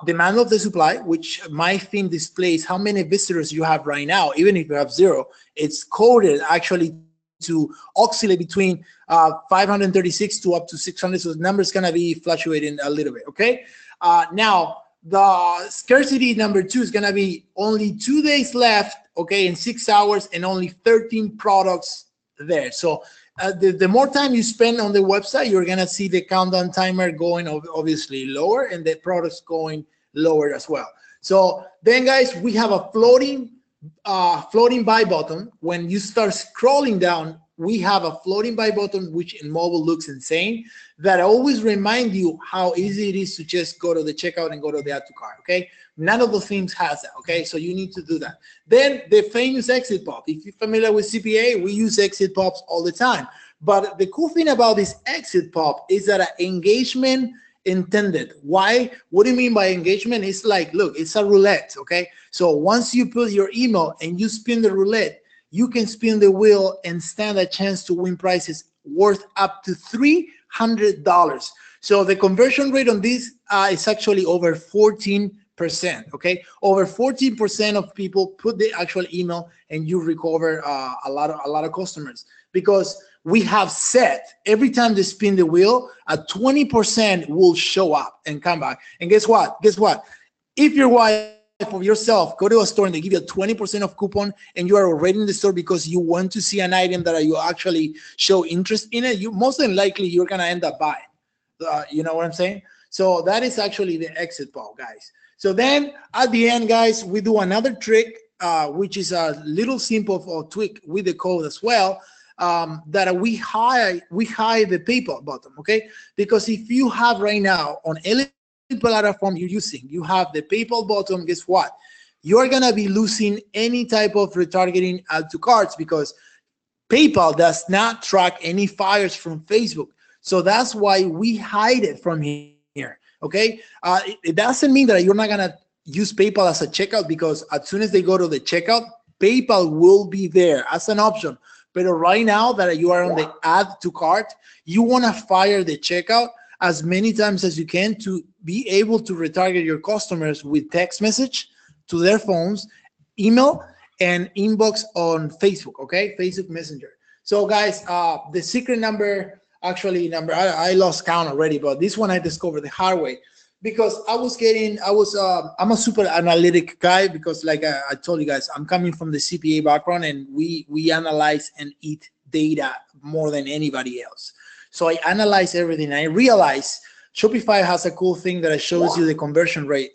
demand of the supply, which my theme displays how many visitors you have right now. Even if you have 0, it's coded actually to oscillate between 536 to up to 600. So the number is gonna be fluctuating a little bit. Okay, now the scarcity number two is gonna be only 2 days left. Okay, in 6 hours, and only 13 products there. So the more time you spend on the website, you're gonna see the countdown timer going obviously lower, and the products going lower as well. So then, guys, we have a floating buy button. When you start scrolling down, we have a floating buy button, which in mobile looks insane, that always remind you how easy it is to just go to the checkout and go to the add to cart. Okay, none of the themes has that. Okay, so you need to do that. Then the famous exit pop. If you're familiar with CPA, we use exit pops all the time. But the cool thing about this exit pop is that engagement intended. Why? What do you mean by engagement? It's like, look, it's a roulette. Okay, so once you put your email and you spin the roulette, you can spin the wheel and stand a chance to win prizes worth up to $300. So the conversion rate on this is actually over 14%. Okay, over 14% of people put the actual email, and you recover a lot of customers, because we have set every time they spin the wheel, a 20% will show up and come back. And guess what? If your wife or yourself go to a store and they give you a 20% of coupon, and you are already in the store because you want to see an item that you actually show interest in it, you most than likely you're gonna end up buying. You know what I'm saying? So that is actually the exit pop, guys. So then at the end, guys, we do another trick, which is a little simple tweak with the code as well, that we hide the PayPal button. Okay, because if you have right now on any platform you're using, you have the PayPal button, guess what? You're gonna be losing any type of retargeting add to carts, because PayPal does not track any fires from Facebook. So that's why we hide it from here. Okay, it doesn't mean that you're not gonna use PayPal as a checkout, because as soon as they go to the checkout, PayPal will be there as an option. But right now that you are on the add to cart, you want to fire the checkout as many times as you can to be able to retarget your customers with text message to their phones, email, and inbox on Facebook. Okay, Facebook Messenger. So guys, the secret number, I lost count already, but this one I discovered the hard way, because I'm a super analytic guy, because like I told you guys, I'm coming from the CPA background, and we analyze and eat data more than anybody else. So I analyze everything. I realize Shopify has a cool thing that shows you the conversion rate.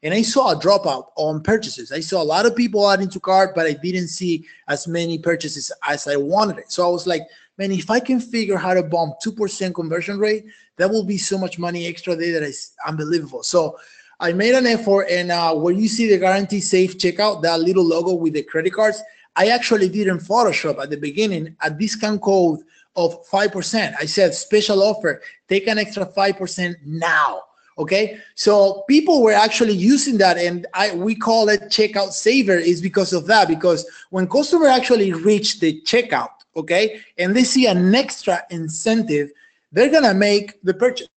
And I saw a dropout on purchases. I saw a lot of people adding to cart, but I didn't see as many purchases as I wanted it. So I was like, man, if I can figure how to bump 2% conversion rate, that will be so much money extra there that is unbelievable. So I made an effort, and where you see the guarantee safe checkout, that little logo with the credit cards, I actually did in Photoshop at the beginning a discount code of 5%. I said special offer, take an extra 5% now. Okay, so people were actually using that, and we call it checkout saver, is because of that. Because when customer actually reach the checkout, okay, and they see an extra incentive, they're gonna make the purchase.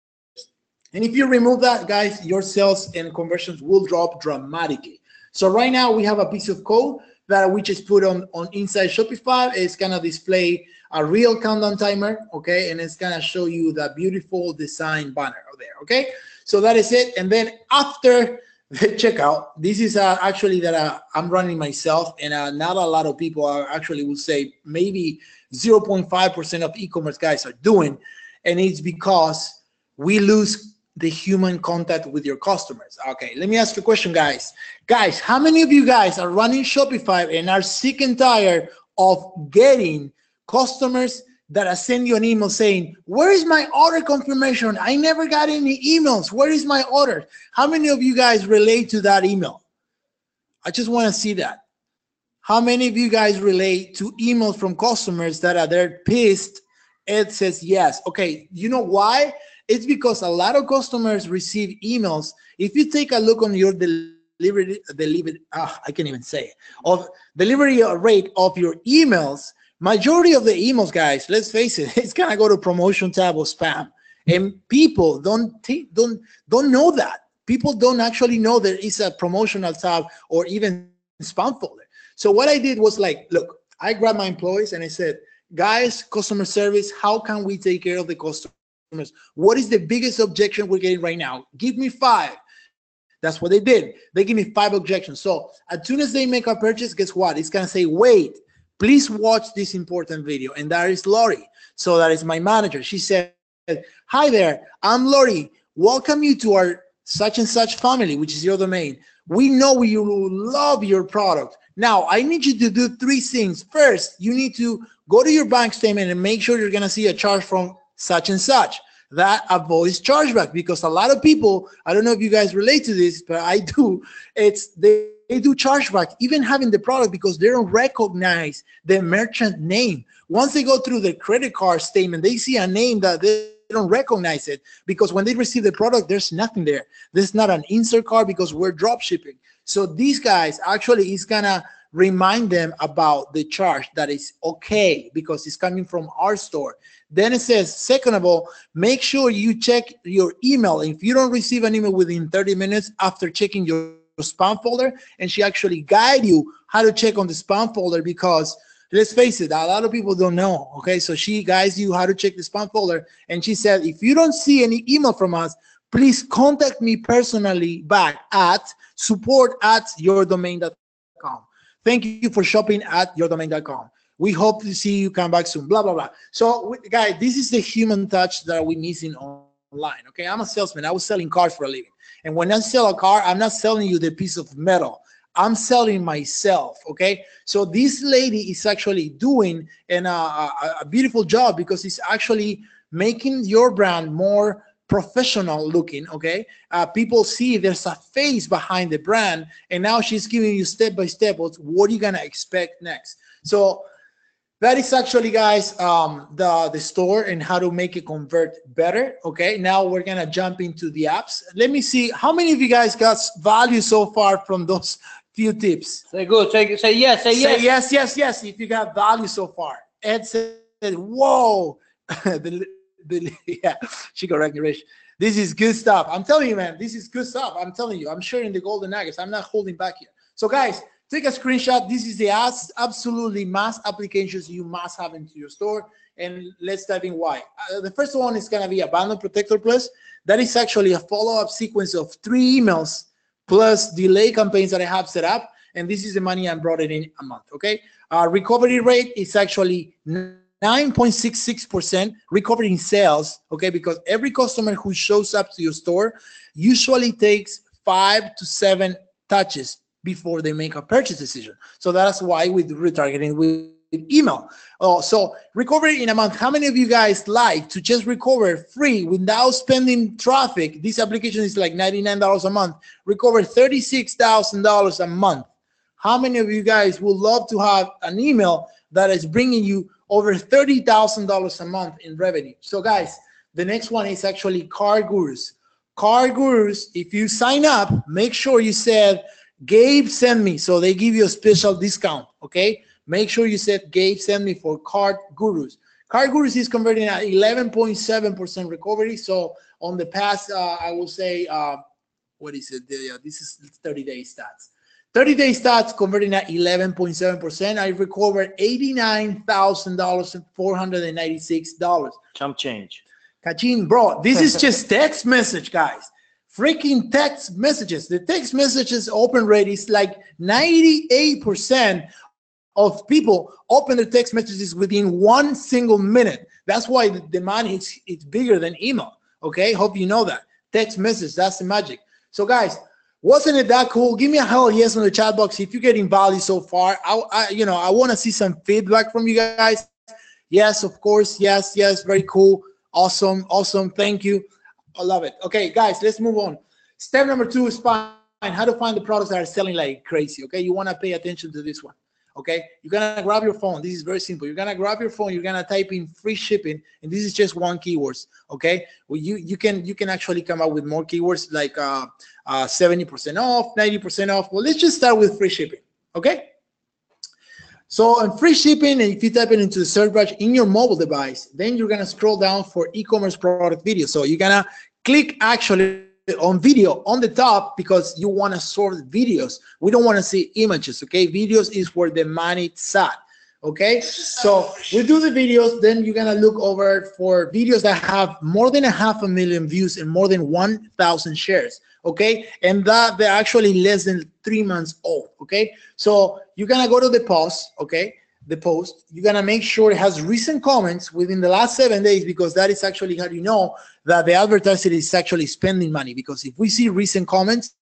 And if you remove that, guys, your sales and conversions will drop dramatically. So right now we have a piece of code that we just put on inside Shopify. It's gonna display a real countdown timer, okay, and it's gonna show you the beautiful design banner there, okay. So that is it. And then after the checkout, this is actually that I'm running myself, and not a lot of people are actually will say maybe 0.5% of e-commerce guys are doing, and it's because we lose the human contact with your customers. Okay, let me ask you a question, guys. Guys, how many of you guys are running Shopify and are sick and tired of getting customers that I send you an email saying, where is my order confirmation? I never got any emails. Where is my order? How many of you guys relate to that email? I just want to see that. How many of you guys relate to emails from customers that are there pissed? It says yes. Okay, you know why? It's because a lot of customers receive emails. If you take a look on your delivery rate of your emails, majority of the emails, guys, let's face it, it's gonna go to promotion tab or spam, and people don't know that. People don't actually know there is a promotional tab or even spam folder. So what I did was like, look, I grabbed my employees and I said, guys, customer service, how can we take care of the customers? What is the biggest objection we're getting right now? Give me 5. That's what they did. They give me 5 objections. So as soon as they make a purchase, guess what? It's gonna say, wait, Please watch this important video. And that is Lori. So that is my manager. She said, hi there, I'm Lori. Welcome you to our such and such family, which is your domain. We know you love your product. Now, I need you to do 3 things. First, you need to go to your bank statement and make sure you're going to see a charge from such and such. That avoids chargeback, because a lot of people, I don't know if you guys relate to this, but I do, they do chargeback even having the product, because they don't recognize the merchant name. Once they go through the credit card statement, they see a name that they don't recognize it, because when they receive the product, there's nothing there. There's not an insert card because we're drop shipping. So these guys actually is gonna remind them about the charge, that is okay because it's coming from our store. Then it says, second of all, make sure you check your email. If you don't receive an email within 30 minutes after checking your spam folder, and she actually guide you how to check on the spam folder, because let's face it, a lot of people don't know. Okay, so she guides you how to check the spam folder, and she said, if you don't see any email from us, please contact me personally back at support@yourdomain.com. Thank you for shopping at yourdomain.com. We hope to see you come back soon, blah, blah, blah. So guys, this is the human touch that we're missing online. Okay, I'm a salesman. I was selling cars for a living. And when I sell a car, I'm not selling you the piece of metal. I'm selling myself, okay? So this lady is actually doing a beautiful job, because it's actually making your brand more professional looking, okay? People see there's a face behind the brand, and now she's giving you step-by-step what you're gonna expect next. So that is actually, guys, the store and how to make it convert better. Okay, now we're gonna jump into the apps. Let me see how many of you guys got value so far from those few tips. Say good. Say yes. Say yes. Yes. If you got value so far. Ed said, "Whoa." Yeah, she corrected me, Rich. This is good stuff. I'm telling you, man. This is good stuff. I'm telling you. I'm sharing the golden nuggets. I'm not holding back here. So, guys, take a screenshot. This is the absolutely must applications you must have into your store. And let's dive in why. The first one is going to be Abandon Protector Plus. That is actually a follow-up sequence of 3 emails plus delay campaigns that I have set up. And this is the money I brought it in a month, okay? Recovery rate is actually 9.66% recovery in sales, okay? Because every customer who shows up to your store usually takes 5 to 7 touches before they make a purchase decision. So that's why with retargeting with email. Oh, so recovery in a month. How many of you guys like to just recover free without spending traffic? This application is like $99 a month. Recover $36,000 a month. How many of you guys would love to have an email that is bringing you over $30,000 a month in revenue? So guys, the next one is actually Car Gurus. Car Gurus, if you sign up, make sure you said, Gabe sent me, so they give you a special discount, okay? Make sure you said, Gabe sent me for Car Gurus. Car Gurus is converting at 11.7% recovery. So on the past, I will say, what is it? This is 30-day stats. 30-day stats converting at 11.7%. I recovered $89,496. Chump change. Kachin, bro, this is just text message, guys. Freaking text messages. The text messages open rate is like 98% of people open their text messages within 1 single minute. That's why the money it's bigger than email. Okay, hope you know that. Text message, that's the magic. So guys, wasn't it that cool? Give me a hell yes in the chat box if you're getting value so far. I want to see some feedback from you guys. Yes, of course. Yes, very cool. Awesome. Thank you. I love it. Okay, guys, let's move on. Step number 2 is find how to find the products that are selling like crazy. Okay, you want to pay attention to this one. Okay, you're gonna grab your phone. This is very simple. You're gonna grab your phone. You're gonna type in free shipping, and this is just 1 keywords. Okay, well, you can actually come up with more keywords like 70% off, 90% off. Well, let's just start with free shipping. Okay. So on free shipping, and if you type it into the search bar in your mobile device, then you're gonna scroll down for e-commerce product video. So you're gonna click actually on video on the top because you want to sort videos. We don't want to see images. Okay, videos is where the money is at. Okay, so we do the videos, then you're gonna look over for videos that have more than 500,000 views and more than 1,000 shares. Okay, and that they're actually less than 3 months old. Okay, so you're gonna go to the post. Okay, the post, you're gonna make sure it has recent comments within the last 7 days, because that is actually how you know that the advertiser is actually spending money. Because if we see recent comments,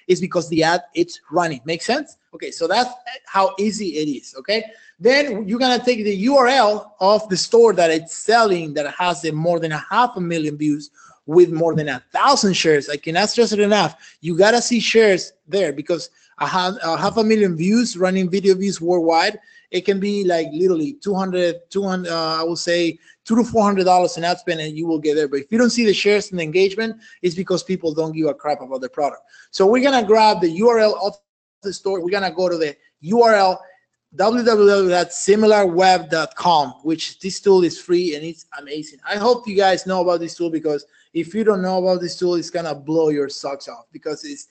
it's because the ad it's running. Make sense? Okay, so that's how easy it is. Okay, then you're gonna take the URL of the store that it's selling, that has more than 500,000 views with more than 1,000 shares. I cannot stress it enough. You gotta see shares there, because I have 500,000 views, running video views worldwide. It can be like literally 200, I will say $200 to $400 in ad spend, and you will get there. But if you don't see the shares and the engagement, it's because people don't give a crap about the product. So we're gonna grab the URL of the store. We're gonna go to the URL www.similarweb.com, which this tool is free and it's amazing. I hope you guys know about this tool, because if you don't know about this tool, it's gonna blow your socks off, because it's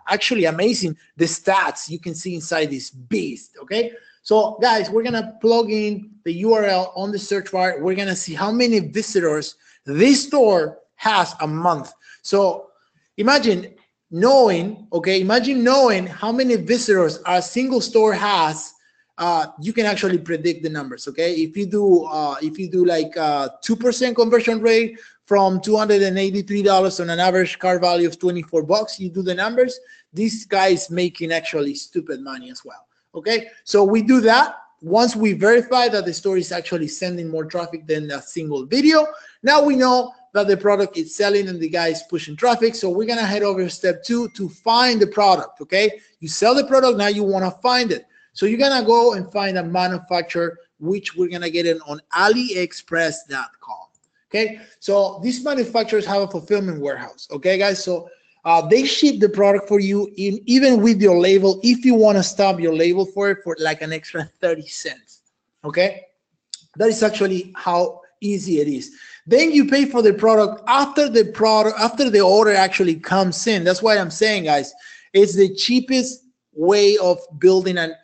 actually amazing the stats you can see inside this beast. Okay, so guys, we're gonna plug in the URL on the search bar. We're gonna see how many visitors this store has a month. So imagine knowing, okay, imagine knowing how many visitors a single store has. You can actually predict the numbers. Okay, if you do like 2% conversion rate from $283 on an average cart value of $24, you do the numbers. This guy is making actually stupid money as well. Okay, so we do that. Once we verify that the store is actually sending more traffic than a single video, now we know that the product is selling and the guy is pushing traffic. So we're gonna head over to step 2 to find the product. Okay, you sell the product, now you want to find it. So you're gonna go and find a manufacturer, which we're gonna get it on aliexpress.com. Okay, so these manufacturers have a fulfillment warehouse. Okay, guys, so they ship the product for you even with your label. If you want to stop your label for it, for like an extra 30 cents. Okay, that is actually how easy it is. Then you pay for the product after the order actually comes in. That's why I'm saying, guys, it's the cheapest way of building an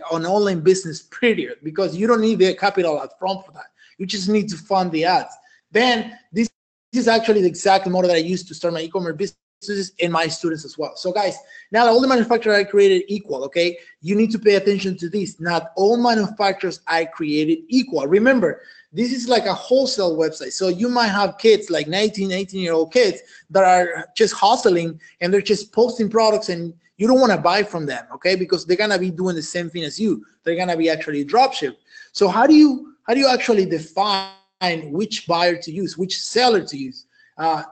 online business, period, because you don't need the capital up front for that. You just need to fund the ads. Then this is actually the exact model that I used to start my e-commerce businesses and my students as well. So guys, not all the manufacturers I created equal. Okay, you need to pay attention to this. Not all manufacturers I created equal. Remember, this is like a wholesale website. So you might have kids, like 19, 18-year-old kids, that are just hustling and they're just posting products, and you don't want to buy from them, okay? Because they're gonna be doing the same thing as you. They're gonna be actually dropship. So how do you actually define which buyer to use, which seller to use?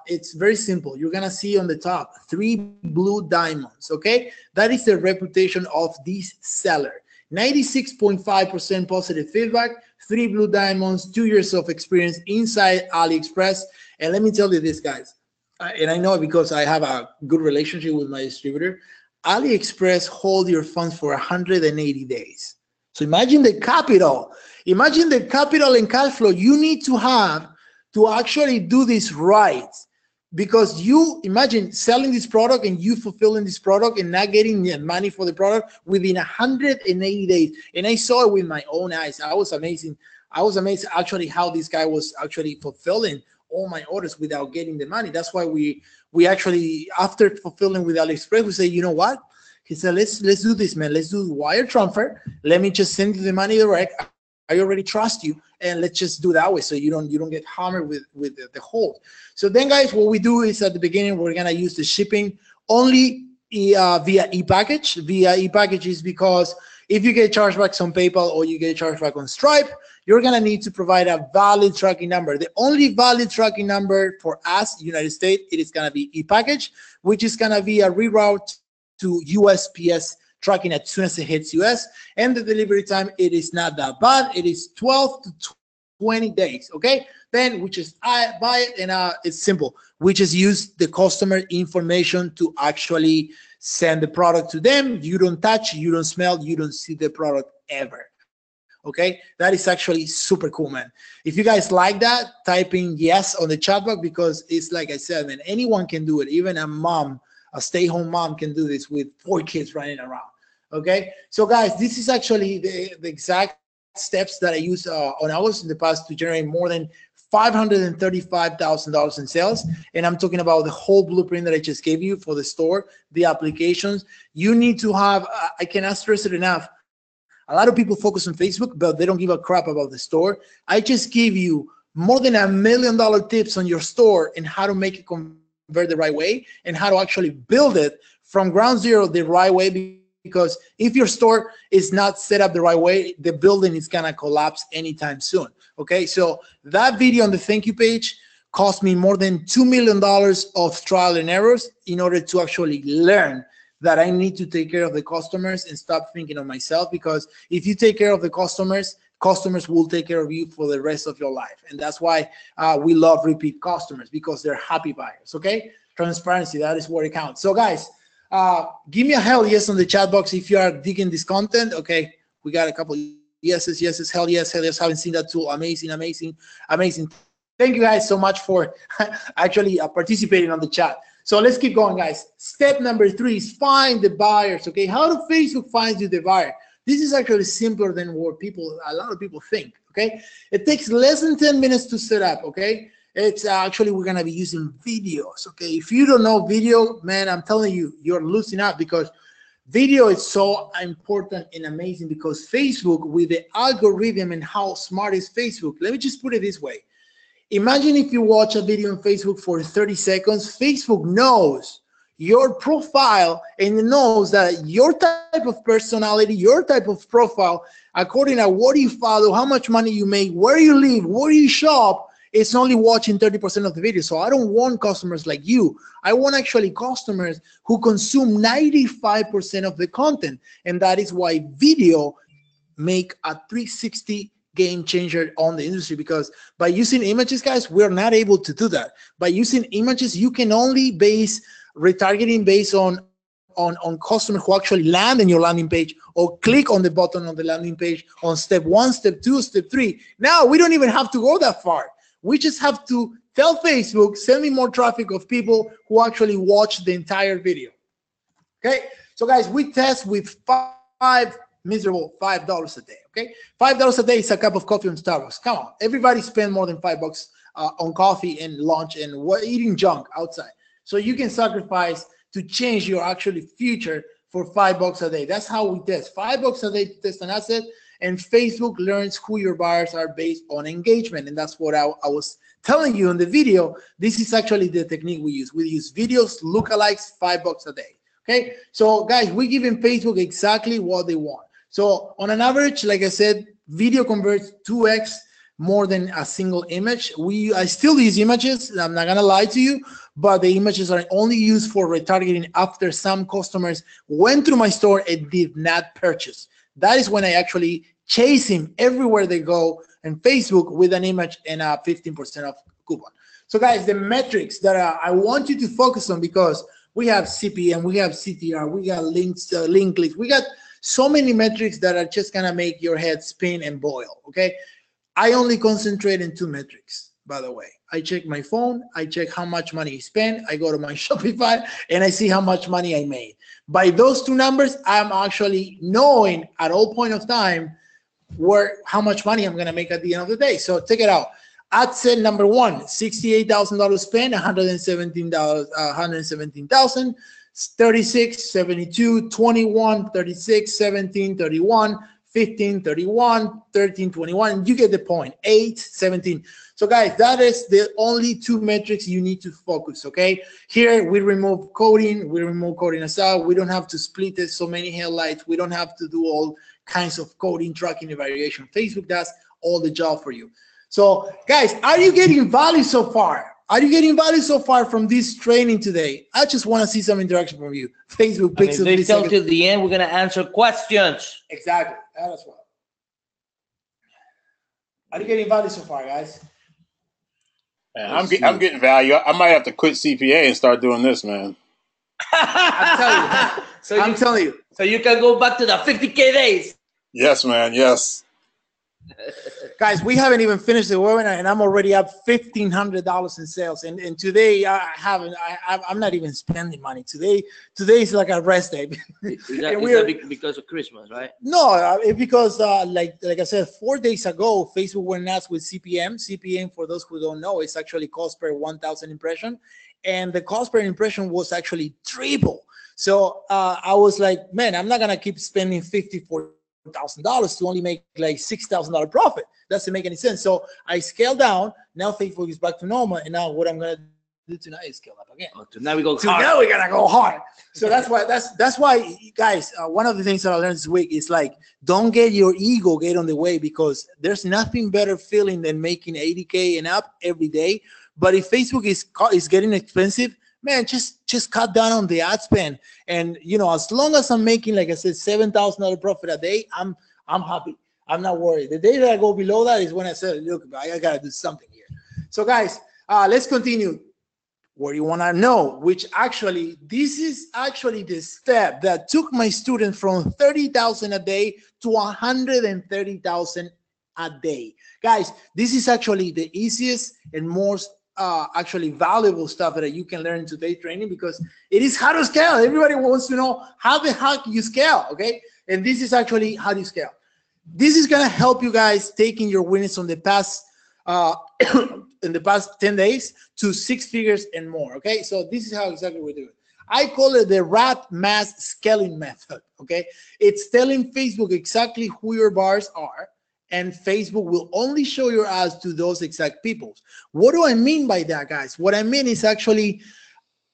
It's very simple. You're gonna see on the top 3 blue diamonds, okay? That is the reputation of this seller. 96.5% positive feedback, 3 blue diamonds, 2 years of experience inside AliExpress. And let me tell you this, guys, and I know it because I have a good relationship with my distributor. AliExpress hold your funds for 180 days. So imagine the capital and cash flow you need to have to actually do this right. Because you imagine selling this product and you fulfilling this product and not getting the money for the product within 180 days. And I saw it with my own eyes. I was amazed actually how this guy was actually fulfilling all my orders without getting the money. That's why we actually, after fulfilling with AliExpress, we say, you know what? He said, let's do this, man. Let's do wire transfer. Let me just send you the money direct. I already trust you, and let's just do that way, so you don't get hammered with the hold. So then, guys, what we do is at the beginning we're gonna use the shipping only via e-package. Via e-package is because if you get charged back on PayPal or you get charged back on Stripe, you're gonna need to provide a valid tracking number. The only valid tracking number for us, United States, it is gonna be e-package, which is gonna be a reroute to USPS tracking as soon as it hits US, and the delivery time, it is not that bad. It is 12 to 20 days, okay? Then we just buy it, and it's simple. We just use the customer information to actually send the product to them. You don't touch, you don't smell, you don't see the product ever, okay? That is actually super cool, man. If you guys like that, type in yes on the chat box, because it's like I said, man, anyone can do it. Even a stay-home mom can do this with 4 kids running around. Okay, so guys, this is actually the exact steps that I used on August in the past to generate more than $535,000 in sales. And I'm talking about the whole blueprint that I just gave you for the store, the applications. You need to have, I cannot stress it enough, A lot of people focus on Facebook, but they don't give a crap about the store. I just give you more than $1 million tips on your store and how to make it convert the right way and how to actually build it from ground zero the right way. Because if your store is not set up the right way, the building is gonna collapse anytime soon. Okay, so that video on the thank you page cost me more than $2 million of trial and errors in order to actually learn that I need to take care of the customers and stop thinking of myself. Because if you take care of the customers, customers will take care of you for the rest of your life. And that's why we love repeat customers, because they're happy buyers. Okay, transparency, that is what it counts. So guys, give me a hell yes on the chat box if you are digging this content. Okay, we got a couple yeses, yeses, hell yes, haven't seen that tool. Amazing, amazing, amazing. Thank you guys so much for actually participating on the chat. So let's keep going, guys. Step number 3 is find the buyers. Okay, how do Facebook find you the buyer? This is actually simpler than what a lot of people think. Okay, it takes less than 10 minutes to set up. Okay, it's actually, we're gonna be using videos. Okay, if you don't know video, man, I'm telling you, you're losing out, because video is so important and amazing. Because Facebook, with the algorithm and how smart is Facebook, let me just put it this way. Imagine if you watch a video on Facebook for 30 seconds, Facebook knows your profile and it knows that your type of personality, your type of profile, according to what you follow, how much money you make, where you live, where you shop, it's only watching 30% of the video. So I don't want customers like you. I want actually customers who consume 95% of the content. And that is why video make a 360 game changer on the industry. Because by using images, guys, we're not able to do that. By using images, you can only base retargeting based on customers who actually land in your landing page or click on the button on the landing page on step 1, step 2, step 3. Now we don't even have to go that far. We just have to tell Facebook, send me more traffic of people who actually watch the entire video. Okay, so guys, we test with miserable $5 a day. Okay, $5 a day is a cup of coffee on Starbucks. Come on, everybody spend more than $5 on coffee and lunch and eating junk outside. So you can sacrifice to change your actually future for $5 a day. That's how we test. $5 a day to test an asset, and Facebook learns who your buyers are based on engagement. And that's what I was telling you in the video. This is actually the technique we use. We use videos, lookalikes, $5 a day. Okay, so guys, we're giving Facebook exactly what they want. So on an average, like I said, video converts 2x more than a single image. I still use images, I'm not gonna lie to you, but the images are only used for retargeting after some customers went through my store and did not purchase. That is when I actually chase him everywhere they go in Facebook with an image and a 15% off coupon. So guys, the metrics that I want you to focus on, because we have CPM, we have CTR, we got links, link clicks, we got so many metrics that are just gonna make your head spin and boil. Okay, I only concentrate in 2 metrics, by the way. I check my phone, I check how much money I spent, I go to my Shopify, and I see how much money I made. By those 2 numbers, I'm actually knowing at all point of time how much money I'm gonna make at the end of the day. So check it out. Ad set number 1, $68,000 spent, $117,000, 36, 72, 21, 36, 17, 31, 15, 31, 13, 21. You get the point. 8, 17. So guys, that is the only 2 metrics you need to focus. Okay, here we remove coding, aside. We don't have to split it so many headlights. We don't have to do all kinds of coding, tracking, evaluation. Facebook does all the job for you. So guys, are you getting value so far? Are you getting value so far from this training today? I just want to see some interaction from you. Facebook pixel. They tell to the end, we're gonna answer questions. Exactly. That's what. Are you getting value so far, guys? Man, I'm getting value. I might have to quit CPA and start doing this, man. I'm telling you. I'm telling you. So you can go back to the 50K days. Yes, man. Yes. Guys, we haven't even finished the webinar, and I'm already up $1,500 in sales. And today I'm not even spending money. Today is like a rest day. Is that because of Christmas, right? No, because like I said, 4 days ago, Facebook went nuts with CPM. CPM, for those who don't know, is actually cost per 1,000 impression, and the cost per impression was actually triple. So I was like, man, I'm not gonna keep spending $50 for $4,000 to only make like $6,000 profit. Doesn't make any sense. So I scale down. Now Facebook is back to normal. And now what I'm going to do tonight is scale up again. Oh, now we go So hard. now we're going to go hard. So that's why, guys, one of the things that I learned this week is like, don't get your ego get on the way, because there's nothing better feeling than making 80K and up every day. But if Facebook is getting expensive, man, just cut down on the ad spend. And as long as I'm making, like I said, $7,000 profit a day, I'm happy. I'm not worried. The day that I go below that is when I say, look, I gotta do something here. So guys, let's continue. Where you want to know, which actually, this is actually the step that took my student from 30,000 a day to 130,000 a day. Guys, this is actually the easiest and most actually valuable stuff that you can learn in today's training, because it is how to scale. Everybody wants to know how the heck you scale, okay? And this is actually how you scale. This is going to help you guys taking your winnings on the past in the past 10 days to 6 figures and more, okay? So this is how exactly we do it. I call it the rat mass scaling method, okay? It's telling Facebook exactly who your buyers are, and Facebook will only show your ads to those exact people. What do I mean by that, guys? What I mean is actually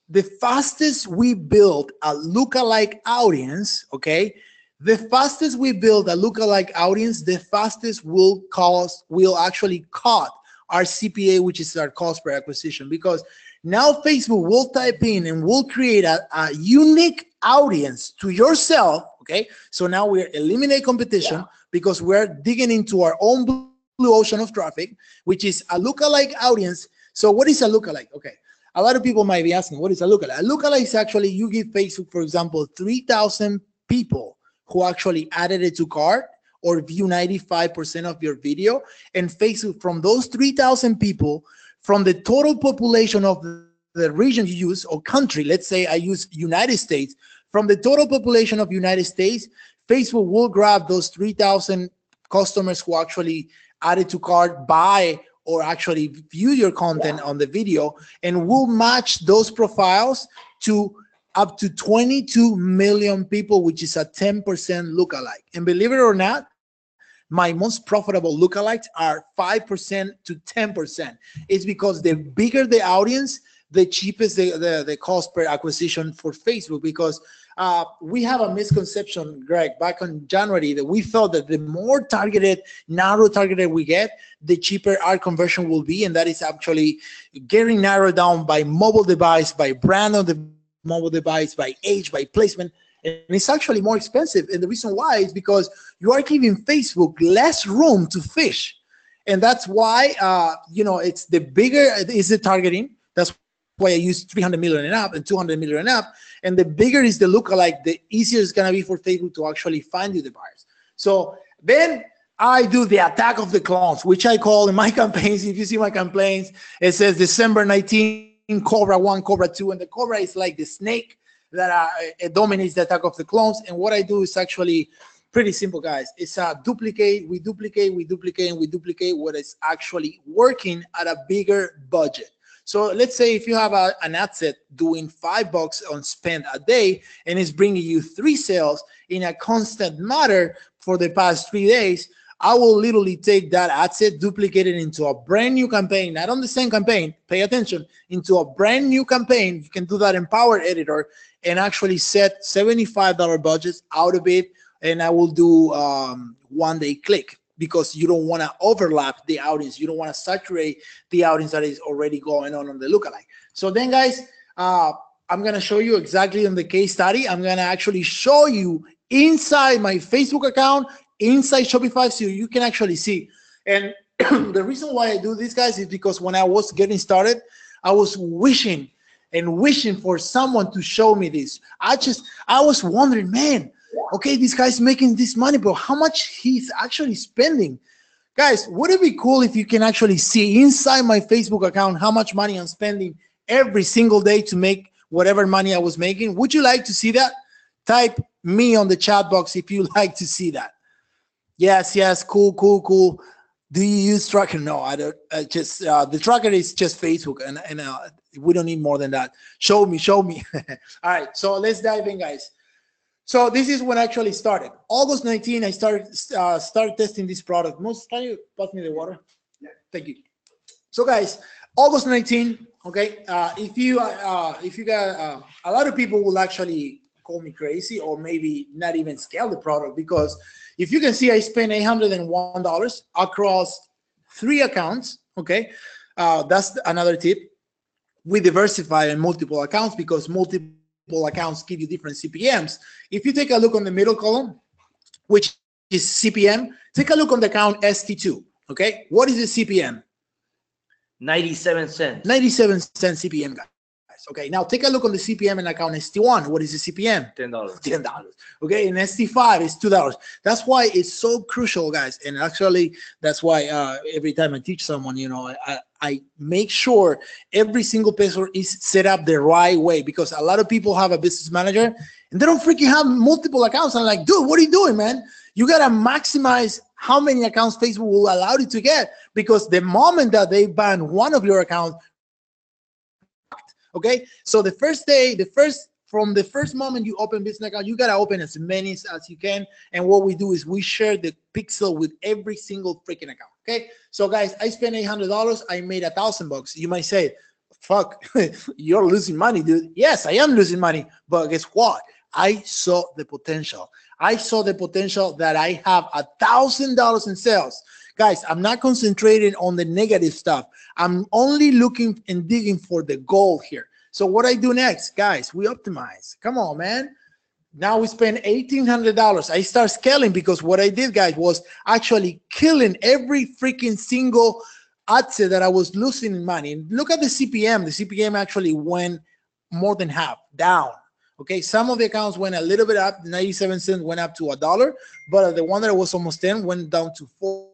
the fastest we build a lookalike audience, okay? The fastest we build a lookalike audience, the fastest will actually cut our CPA, which is our cost per acquisition, because now Facebook will type in and will create a unique audience to yourself, okay? So now we're eliminate competition because we're digging into our own blue ocean of traffic, which is a lookalike audience. So what is a lookalike? Okay, a lot of people might be asking, what is a lookalike? A lookalike is actually, you give Facebook, for example, 3,000 people who actually added it to cart or view 95% of your video, and Facebook, from those 3,000 people, from the total population of the region you use or country, let's say I use United States, from the total population of United States, Facebook will grab those 3,000 customers who actually added to cart, buy, or actually view your content on the video, and will match those profiles to up to 22 million people, which is a 10% lookalike. And believe it or not, my most profitable lookalikes are 5% to 10%. It's because the bigger the audience, the cheapest the cost per acquisition for Facebook, because we have a misconception, Greg, back in January, that we thought that the more targeted, narrow targeted we get, the cheaper our conversion will be. And that is actually getting narrowed down by mobile device, by brand on the mobile device, by age, by placement. And it's actually more expensive. And the reason why is because you are giving Facebook less room to fish. And that's why, it's the bigger is the targeting. That's why I use 300 million and up and 200 million and up. And the bigger is the lookalike, the easier it's going to be for Facebook to actually find you the buyers. So then I do the attack of the clones, which I call in my campaigns. If you see my campaigns, it says December 19, Cobra 1, Cobra 2. And the Cobra is like the snake that dominates the attack of the clones. And what I do is actually pretty simple, guys. It's a duplicate, we duplicate, we duplicate, and we duplicate what is actually working at a bigger budget. So let's say if you have an ad set doing $5 on spend a day, and it's bringing you 3 sales in a constant manner for the past 3 days, I will literally take that ad set, duplicate it into a brand new campaign, not on the same campaign, pay attention, into a brand new campaign. You can do that in Power Editor and actually set $75 budgets out of it. And I will do 1 day click, because you don't want to overlap the audience. You don't want to saturate the audience that is already going on the lookalike. So then, guys, I'm going to show you exactly in the case study. I'm going to actually show you inside my Facebook account, inside Shopify, so you can actually see. And the reason why I do this, guys, is because when I was getting started, I was wishing for someone to show me this. I was wondering, man, okay, this guy's making this money, but how much he's actually spending? Guys, would it be cool if you can actually see inside my Facebook account how much money I'm spending every single day to make whatever money I was making? Would you like to see that? Type me on the chat box if you like to see that. Yes, cool. Do you use Tracker? No, I don't. The Tracker is just Facebook, and we don't need more than that. Show me. All right, so let's dive in, guys. So this is when I actually started. August 19, I started testing this product. Can you pass me the water? Yeah. Thank you. So guys, August 19. Okay, if you got a lot of people will actually call me crazy or maybe not even scale the product, because if you can see, I spent $801 across 3 accounts. Okay, that's another tip. We diversify in multiple accounts because multiple accounts give you different CPMs. If you take a look on the middle column, which is CPM, take a look on the account ST2. Okay, what is the CPM? 97 cents. 97 cents CPM, guys. Okay, now take a look on the CPM in account ST1. What is the CPM? $10. $10. Okay, and ST5 is $2. That's why it's so crucial, guys. And actually, that's why every time I teach someone, you know, I make sure every single peso is set up the right way, because a lot of people have a business manager and they don't freaking have multiple accounts. I'm like, dude, what are you doing, man? You got to maximize how many accounts Facebook will allow you to get, because the moment that they ban one of your accounts, okay, so the first day, from the first moment you open business account, you got to open as many as you can. And what we do is we share the pixel with every single freaking account. Okay, so guys, I spent $800. I made $1,000. You might say, fuck, you're losing money, dude. Yes, I am losing money, but guess what? I saw the potential. I saw the potential that I have $1,000 in sales. Guys, I'm not concentrating on the negative stuff. I'm only looking and digging for the gold here. So what I do next, guys, we optimize. Come on, man. Now we spend $1,800. I start scaling, because what I did, guys, was actually killing every freaking single ad set that I was losing money. And look at the CPM. The CPM actually went more than half down. Okay, some of the accounts went a little bit up. 97 cents went up to $1, but the one that was almost 10 went down to $4.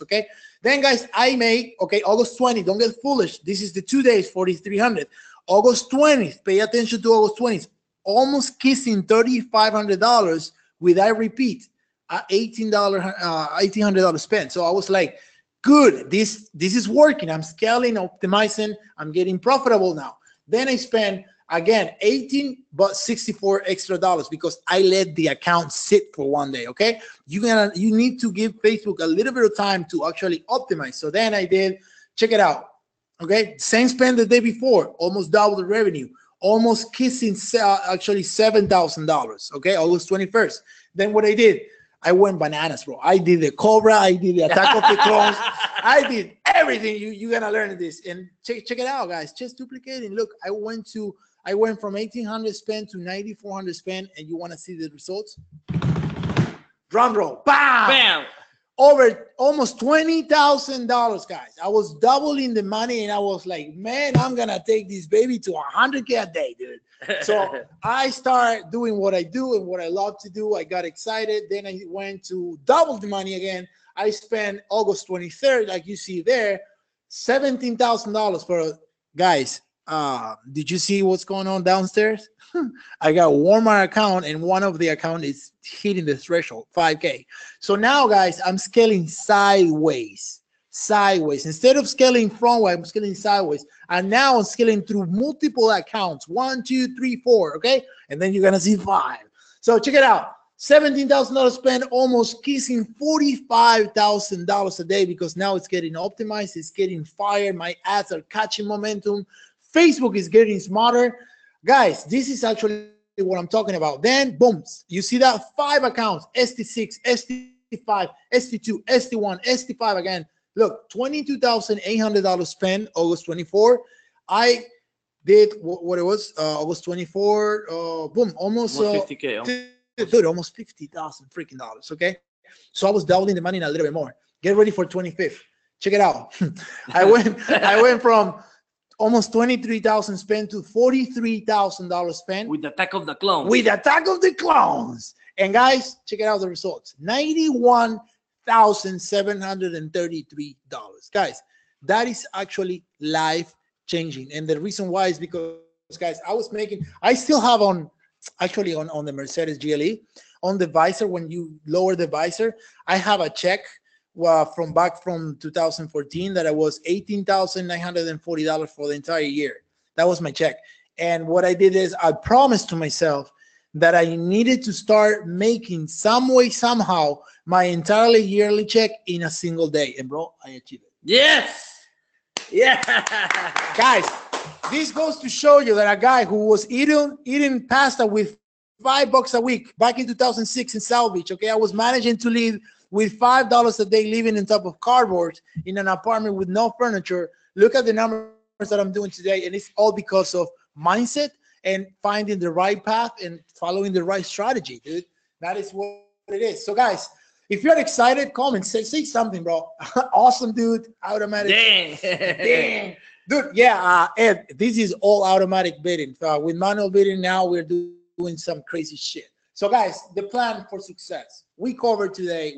Okay, then guys, I made, okay, August 20. Don't get foolish. This is the 2 days, 4,300. August 20th. Pay attention to August 20th. Almost kissing $3,500 with, I repeat, $1,800 spent. So I was like, good. This is working. I'm scaling, optimizing. I'm getting profitable now. Then I spent, again, 18 but $64 extra because I let the account sit for 1 day. Okay, you need to give Facebook a little bit of time to actually optimize. So then I did, check it out. Okay, same spend the day before, almost double the revenue, almost kissing actually $7,000. Okay, August 21st. Then what I did, I went bananas, bro. I did the Cobra, I did the Attack of the Clones, I did everything. You're gonna learn this, and check it out, guys. Just duplicating. Look, I went from 1,800 spend to 9,400 spend, and you want to see the results? Drum roll, bam, Bam. Over almost $20,000, guys. I was doubling the money, and I was like, man, I'm gonna take this baby to 100K a day, dude. So I started doing what I do and what I love to do. I got excited. Then I went to double the money again. I spent August 23rd, like you see there, $17,000 for guys. Did you see what's going on downstairs? I got a Walmart account, and one of the account is hitting the threshold, 5K. So now, guys, I'm scaling sideways. Instead of scaling frontwise, I'm scaling sideways. And now I'm scaling through multiple accounts, 1, 2, 3, 4. Okay, and then you're gonna see 5. So check it out. $17,000 spent, almost kissing $45,000 a day, because now it's getting optimized, it's getting fired. My ads are catching momentum. Facebook is getting smarter. Guys, this is actually what I'm talking about. Then, boom, you see that 5 accounts, ST6, ST5, ST2, ST1, ST5 again. Look, $22,800 spent August 24. I did what it was, August 24, boom, almost 50K. Dude, almost 50,000 freaking dollars. Okay, so I was doubling the money a little bit more. Get ready for 25th. Check it out. I went from almost 23,000 spent to $43,000 spent With the Attack of the Clones. with Attack of the Clones. And guys, check it out, the results. $91,733. Guys, that is actually life changing. And the reason why is because, guys, I still have on the Mercedes GLE, on the visor, when you lower the visor, I have a check from 2014 that I was $18,940 for the entire year. That was my check. And what I did is I promised to myself that I needed to start making some way, somehow, my entirely yearly check in a single day. And bro, I achieved it. Yes. Yeah. Guys, this goes to show you that a guy who was eating pasta with $5 a week back in 2006 in South Beach, okay, I was managing to live with $5 a day, living on top of cardboard in an apartment with no furniture. Look at the numbers that I'm doing today, and it's all because of mindset and finding the right path and following the right strategy, dude. That is what it is. So, guys, if you're excited, comment, say something, bro. Awesome, dude. Automatic. Dang. Dang. Dude, yeah, Ed, this is all automatic bidding. With manual bidding now, we're doing some crazy shit. So, guys, the plan for success. We covered today.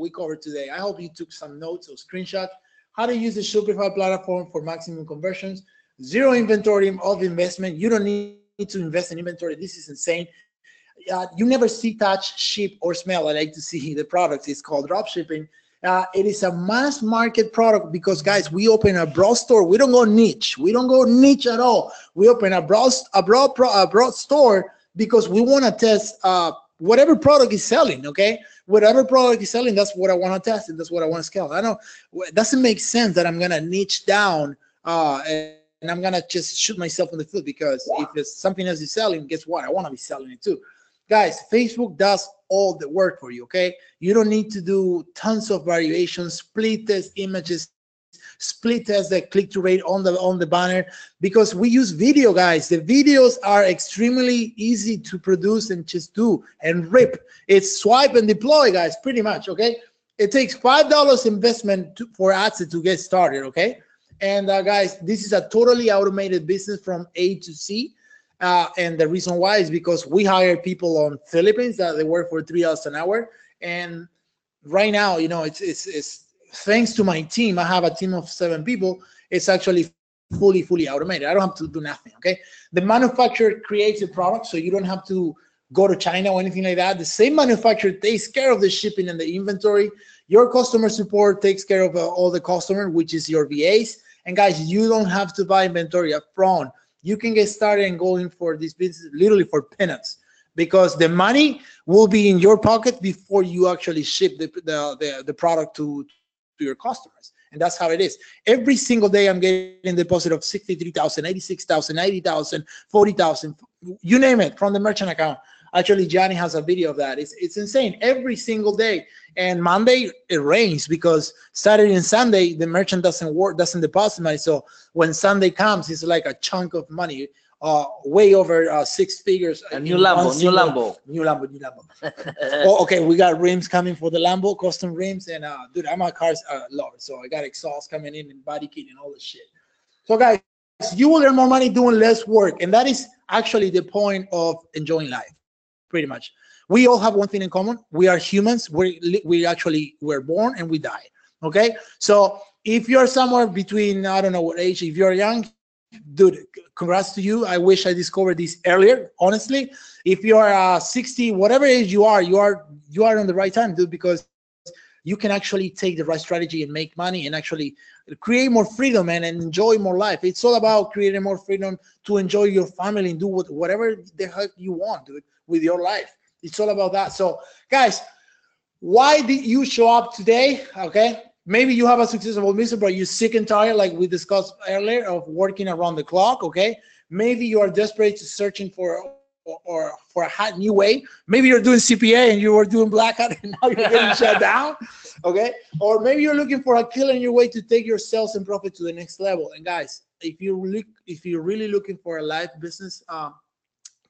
I hope you took some notes or screenshots. How to use the Shopify platform for maximum conversions. Zero inventory of investment. You don't need to invest in inventory. This is insane. You never see, touch, ship, or smell. I like to see the products. It's called drop shipping. It is a mass market product because, guys, we open a broad store. We don't go niche. We don't go niche at all. We open a broad store because we want to test whatever product is selling. Okay, whatever product is selling, that's what I want to test, and that's what I want to scale. I know it doesn't make sense that I'm gonna niche down and I'm gonna just shoot myself in the foot because if it's something else is selling, guess what? I want to be selling it too. Guys, Facebook does all the work for you, okay? You don't need to do tons of variations, split test images, split test the click-through rate on the banner, because we use video, guys. The videos are extremely easy to produce and just do and rip. It's swipe and deploy, guys, pretty much, okay? It takes $5 investment for ads to get started, okay? And guys, this is a totally automated business from A to Z. And the reason why is because we hire people on Philippines that they work for $3 an hour. And right now, you know, it's thanks to my team. I have a team of 7 people. It's actually fully automated. I don't have to do nothing. Okay. The manufacturer creates the product, so you don't have to go to China or anything like that. The same manufacturer takes care of the shipping and the inventory. Your customer support takes care of all the customer, which is your VAs. And guys, you don't have to buy inventory up front. You can get started and going for this business literally for peanuts, because the money will be in your pocket before you actually ship the product to your customers. And that's how it is. Every single day I'm getting a deposit of 63,000, 86,000, 90,000, 40,000, you name it, from the merchant account. Actually, Johnny has a video of that. It's insane every single day. And Monday it rains because Saturday and Sunday the merchant doesn't deposit money. So when Sunday comes, it's like a chunk of money, way over 6 figures. A new Lambo. Oh, okay, we got rims coming for the Lambo, custom rims, and dude, I'm a cars lover, so I got exhaust coming in and body kit and all this shit. So guys, you will earn more money doing less work, and that is actually the point of enjoying life. Pretty much, we all have one thing in common: we are humans. We're born and we die. Okay, so if you're somewhere between, I don't know what age, if you're young, dude, congrats to you. I wish I discovered this earlier, honestly. If you're 60, whatever age you are on the right time, dude, because you can actually take the right strategy and make money and actually create more freedom and enjoy more life. It's all about creating more freedom to enjoy your family and do whatever the heck you want, dude, with your life. It's all about that. So guys, why did you show up today? Okay, maybe you have a successful business, but you're sick and tired, like we discussed earlier, of working around the clock. Okay, maybe you are desperate to searching for a hot new way. Maybe you're doing CPA and you were doing black hat and now you're getting shut down. Okay, or maybe you're looking for a killer new way to take your sales and profit to the next level. And guys, if you're really looking for a life business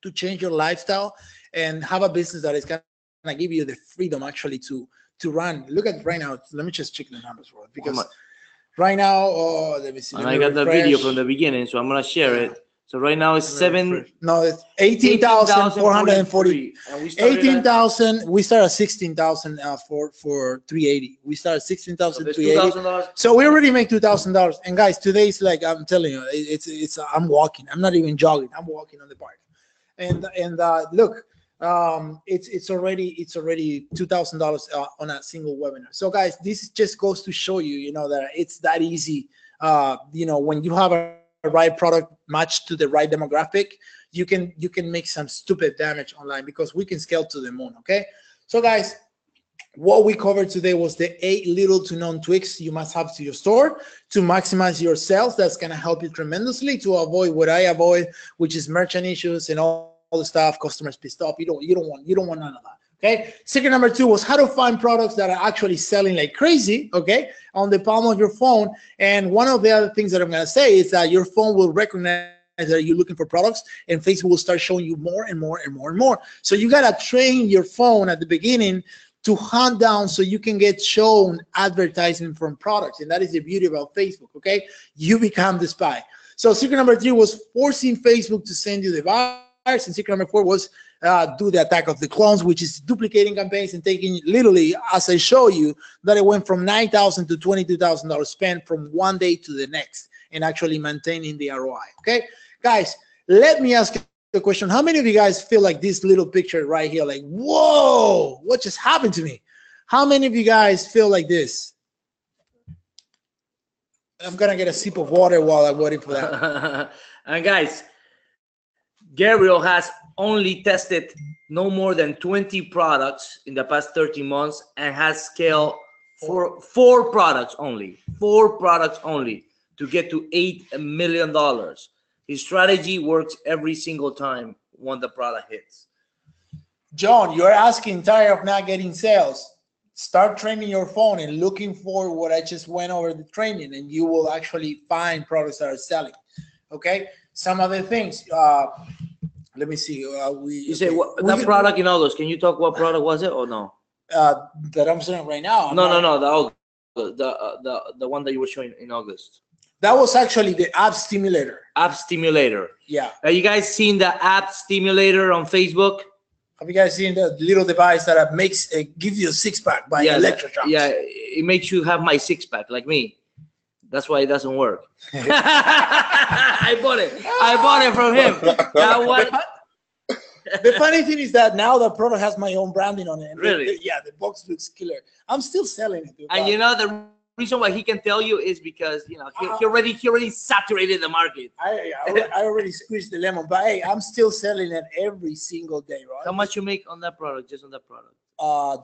to change your lifestyle and have a business that is gonna give you the freedom actually to run. Look at right now. Let me just check the numbers for it, because right now, let me see. And I got the video from the beginning, so I'm gonna share it. So right now it's it's 18,440. 18,000. We started at 16,000 for 380. We started 16,380. So we already make $2,000. And guys, today is like, I'm telling you, it's I'm walking. I'm not even jogging. I'm walking on the park. And look, it's already $2,000 on a single webinar. So guys, this just goes to show you, you know, that it's that easy. You know, when you have a right product matched to the right demographic, you can make some stupid damage online, because we can scale to the moon. Okay, so guys, what we covered today was the 8 little to none tweaks you must have to your store to maximize your sales. That's going to help you tremendously to avoid what I avoid, which is merchant issues and all the stuff, customers pissed off. You don't want none of that. Okay. Secret number 2 was how to find products that are actually selling like crazy, okay, on the palm of your phone. And one of the other things that I'm going to say is that your phone will recognize that you're looking for products, and Facebook will start showing you more and more and more and more. So you got to train your phone at the beginning to hunt down so you can get shown advertisement from products. And that is the beauty about Facebook, okay? You become the spy. So secret number 3 was forcing Facebook to send you the buyers. And secret number 4 was do the attack of the clones, which is duplicating campaigns and taking, literally, as I show you, that it went from $9,000 to $22,000 spent from one day to the next, and actually maintaining the ROI, okay? Guys, let me ask you the question. How many of you guys feel like this little picture right here, like, whoa, what just happened to me? How many of you guys feel like this? I'm gonna get a sip of water while I'm waiting for that. And guys, Gabriel has only tested no more than 20 products in the past 30 months and has scaled for 4 products only to get to $8 million. His strategy works every single time when the product hits. John, you're asking, tired of not getting sales. Start training your phone and looking for what I just went over the training, and you will actually find products that are selling. Okay. Some other things. Let me see. You say that product in August. Can you talk what product was it or no? That I'm selling right now. No. The one that you were showing in August. That was actually the app stimulator. App stimulator. Yeah. Have you guys seen the app stimulator on Facebook? Have you guys seen the little device that makes gives you a 6-pack by electroshocks? Yeah, it makes you have my 6-pack like me. That's why it doesn't work. I bought it from him. That one. The funny thing is that now the product has my own branding on it. Really? Yeah, the box looks killer. I'm still selling it. Dude. And you know the reason why he can tell you is because he already saturated the market. I already squeezed the lemon, but hey, I'm still selling it every single day, right? How much you make on that product? Just on that product?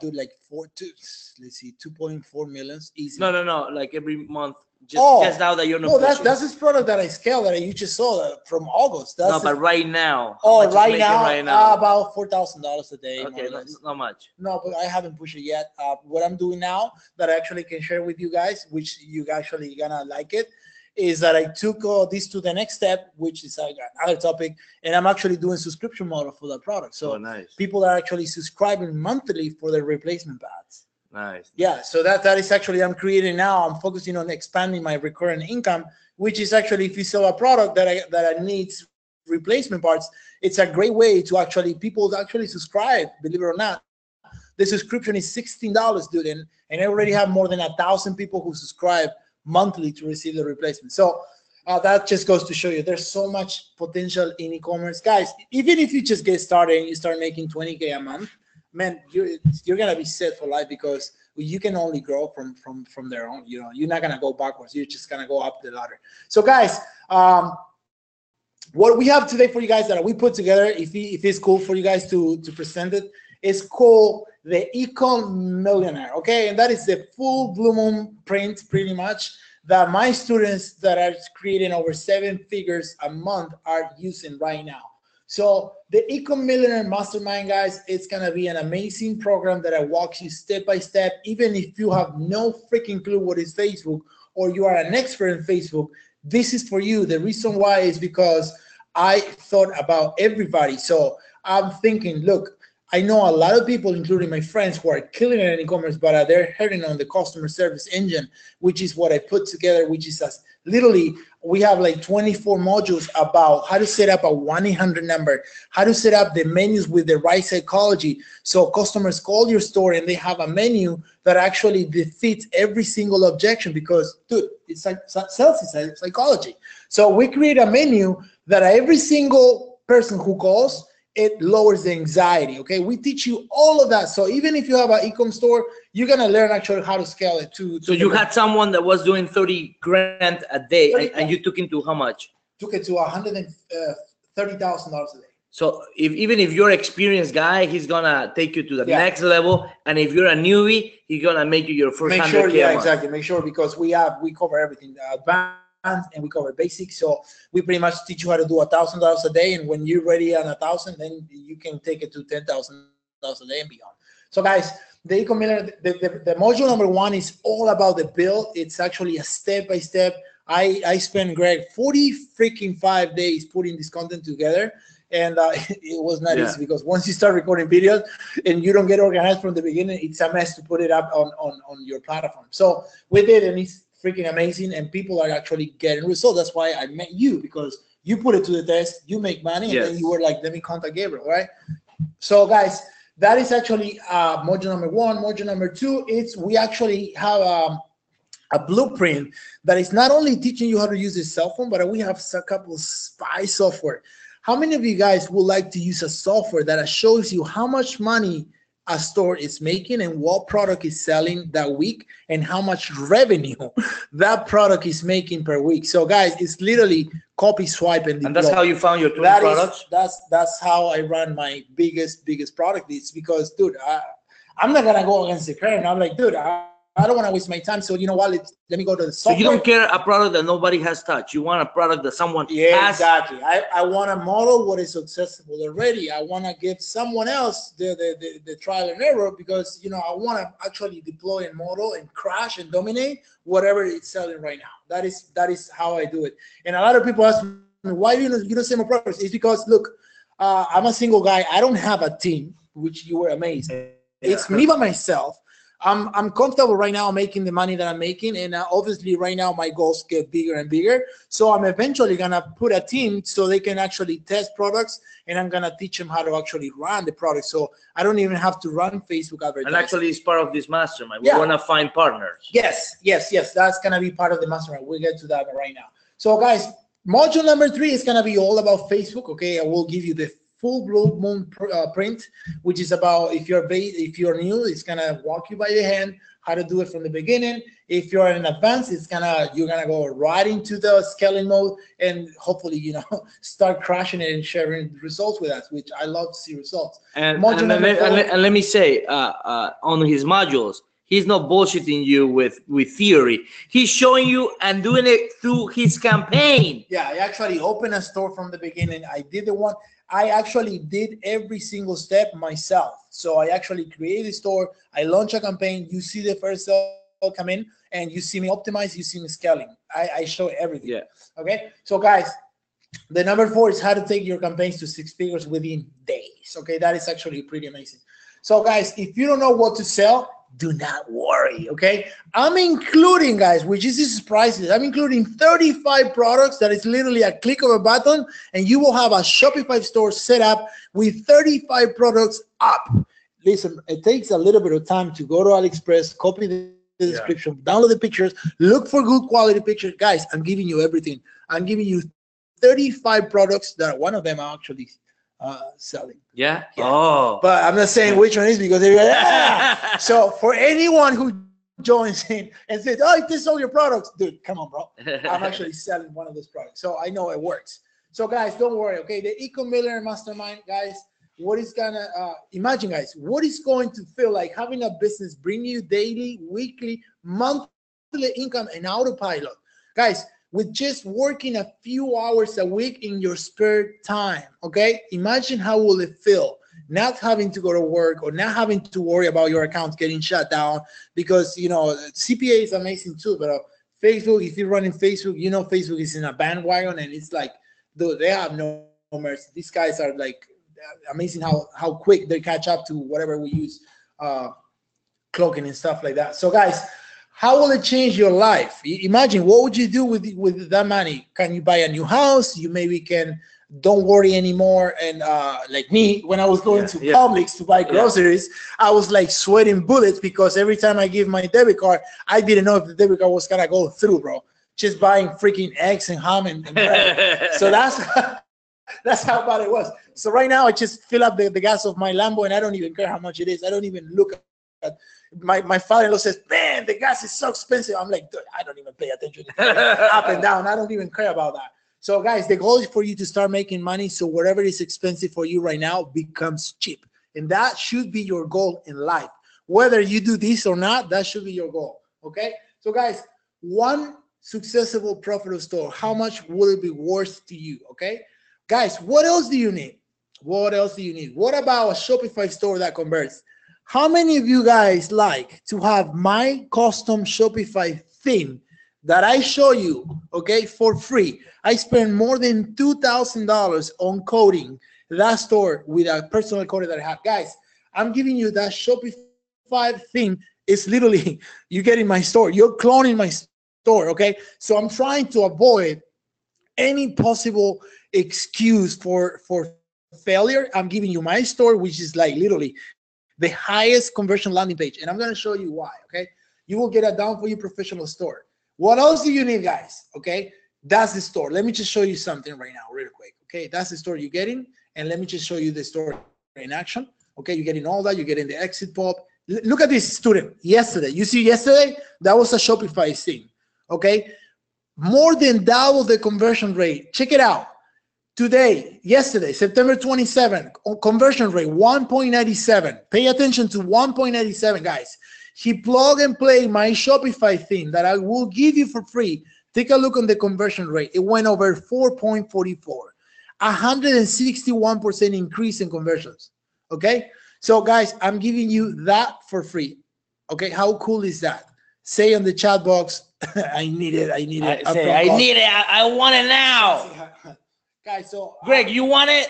Dude, like 2.4 million easy. No, like every month. Just now that you're not. No, that's this product that I scaled that you just saw from August. But right now. Right now, about $4,000 a day. Okay, not much. No, but I haven't pushed it yet. What I'm doing now that I actually can share with you guys, which you actually gonna like it, is that I took this to the next step, which is another topic, and I'm actually doing subscription model for that product. So nice. People are actually subscribing monthly for their replacement pads. Nice. Yeah, so that is actually I'm creating now. I'm focusing on expanding my recurring income, which is actually if you sell a product that needs replacement parts, it's a great way to actually people actually subscribe. Believe it or not, the subscription is $16, dude, and I already have more than 1,000 people who subscribe monthly to receive the replacement. So that just goes to show you there's so much potential in e-commerce, guys. Even if you just get started and you start making 20K a month, man, you're gonna be set for life, because you can only grow from there on. You know, you're not gonna go backwards. You're just gonna go up the ladder. So, guys, what we have today for you guys that we put together, if it's cool for you guys to present it, is called the Ecom Millionaire. Okay, and that is the full Blue Moon print, pretty much, that my students that are creating over 7 figures a month are using right now. So the Ecom Millionaire Mastermind, guys, it's going to be an amazing program that I walk you step by step. Even if you have no freaking clue what is Facebook, or you are an expert in Facebook, this is for you. The reason why is because I thought about everybody. So I'm thinking, look, I know a lot of people, including my friends, who are killing it in e-commerce, but they're hurting on the customer service engine, which is what I put together, which is literally, we have like 24 modules about how to set up a 1-800 number, how to set up the menus with the right psychology. So customers call your store and they have a menu that actually defeats every single objection, because, dude, it's like sales is psychology. So we create a menu that every single person who calls, it lowers the anxiety. Okay, we teach you all of that. So even if you have an e-com store, you're gonna learn actually how to scale it to so you had someone that was doing 30 grand a day, and you took into how much? Took it to $30,000 a day. So even if you're an experienced guy, he's gonna take you to the Yeah. next level. And if you're a newbie, he's gonna make you your first Make 100K sure, a yeah, month. exactly. Make sure, because we cover everything, advanced, and we cover basics. So we pretty much teach you how to do $1,000 a day, and when you're ready on 1,000, then you can take it to $10,000 a day and beyond. So guys, the e-commerce, the module number 1 is all about the build. It's actually a step-by-step. I spent, Greg, 45 days putting this content together. And it was not easy, because once you start recording videos and you don't get organized from the beginning, it's a mess to put it up on your platform. So we did, and it's freaking amazing, and people are actually getting results. That's why I met you, because you put it to the test, you make money, and then you were like, let me contact Gabriel, right? So guys, that is actually module number 1. Module number 2 is we actually have a blueprint that is not only teaching you how to use a cell phone, but we have a couple of spy software. How many of you guys would like to use a software that shows you how much money a store is making and what product is selling that week and how much revenue that product is making per week? So guys, it's literally copy, swipe, and deploy. And that's how you found your 20 products? That's how I run my biggest product. It's because, dude, I'm not gonna go against the current. I'm like, dude, I don't want to waste my time. So you know what? Let me go to the software. So you don't care a product that nobody has touched. You want a product that someone has. Exactly. I want to model what is successful already. I want to give someone else the trial and error, because I want to actually deploy and model and crash and dominate whatever it's selling right now. That is how I do it. And a lot of people ask me, why do you don't sell more products? It's because, look, I'm a single guy. I don't have a team, which you were amazed. Yeah. It's me by myself. I'm comfortable right now making the money that I'm making, and obviously right now my goals get bigger and bigger. So I'm eventually gonna put a team so they can actually test products, and I'm gonna teach them how to actually run the product. So I don't even have to run Facebook advertising. And actually, it's part of this mastermind. We want to find partners. Yes. That's gonna be part of the mastermind. We'll get to that right now. So guys, module number 3 is gonna be all about Facebook. Okay, I will give you the full blueprint, which is about, if you're new, it's gonna walk you by the hand how to do it from the beginning. If you're in advance, you're gonna go right into the scaling mode, and hopefully start crushing it and sharing results with us, which I love to see results. And let me say, on his modules, he's not bullshitting you with theory. He's showing you and doing it through his campaign. Yeah, I actually opened a store from the beginning. I actually did every single step myself. So I actually created a store. I launched a campaign. You see the first sale come in, and you see me optimize. You see me scaling. I show everything. Yeah. Okay. So guys, the number 4 is how to take your campaigns to 6 figures within days. Okay, that is actually pretty amazing. So guys, if you don't know what to sell, do not worry, okay? I'm including, guys, which is priceless. I'm including 35 products that is literally a click of a button, and you will have a Shopify store set up with 35 products up. Listen, it takes a little bit of time to go to AliExpress, copy the description, download the pictures, look for good quality pictures. Guys, I'm giving you everything. I'm giving you 35 products that one of them are actually selling. Yeah. Oh. But I'm not saying which one is, because they're like, ah! So for anyone who joins in and says, oh, this is all your products, dude, come on, bro. I'm actually selling one of those products, so I know it works. So guys, don't worry, okay? The Eco-Millionaire Mastermind, guys, imagine, guys, what is going to feel like having a business bring you daily, weekly, monthly income and autopilot, guys, with just working a few hours a week in your spare time, okay? Imagine how will it feel not having to go to work, or not having to worry about your account getting shut down, because, CPA is amazing too, but Facebook, if you're running Facebook, Facebook is in a bandwagon, and it's like, dude, they have no mercy. These guys are like amazing how quick they catch up to whatever we use, cloaking and stuff like that. So guys, how will it change your life? Imagine, what would you do with that money? Can you buy a new house? You maybe don't worry anymore. And like me, when I was going to Publix to buy groceries, I was like sweating bullets, because every time I give my debit card, I didn't know if the debit card was gonna go through, bro. Just buying freaking eggs and ham and bread. So that's how bad it was. So right now, I just fill up the gas of my Lambo, and I don't even care how much it is. I don't even look at my father-in-law says, man, the gas is so expensive. I'm like, dude, I don't even pay attention to up and down. I don't even care about that. So guys, the goal is for you to start making money. So whatever is expensive for you right now becomes cheap. And that should be your goal in life. Whether you do this or not, that should be your goal. Okay. So guys, one successful profitable store, how much will it be worth to you? Okay. Guys, what else do you need? What else do you need? What about a Shopify store that converts? How many of you guys like to have my custom Shopify theme that I show you, okay, for free? I spend more than $2,000 on coding that store with a personal coder that I have. Guys, I'm giving you that Shopify theme. It's literally, you get in my store. You're cloning my store, okay? So I'm trying to avoid any possible excuse for failure. I'm giving you my store, which is like literally the highest conversion landing page, and I'm going to show you why. Okay, you will get a down for you professional store. What else do you need, guys? Okay, that's the store. Let me just show you something right now real quick. Okay, that's the store you're getting, and let me just show you the store in action. Okay, you're getting all that. You're getting the exit pop. Look at this student yesterday. You see yesterday, that was a Shopify thing. Okay, more than double the conversion rate. Check it out. Today, yesterday, September 27th, conversion rate 1.97. Pay attention to 1.97, guys. He plug and play my Shopify theme that I will give you for free. Take a look on the conversion rate. It went over 4.44, 161% increase in conversions. Okay, so guys, I'm giving you that for free. Okay, how cool is that? Say on the chat box, I need it. I need it. I need it. I want it now. Guys, so Greg, you want it?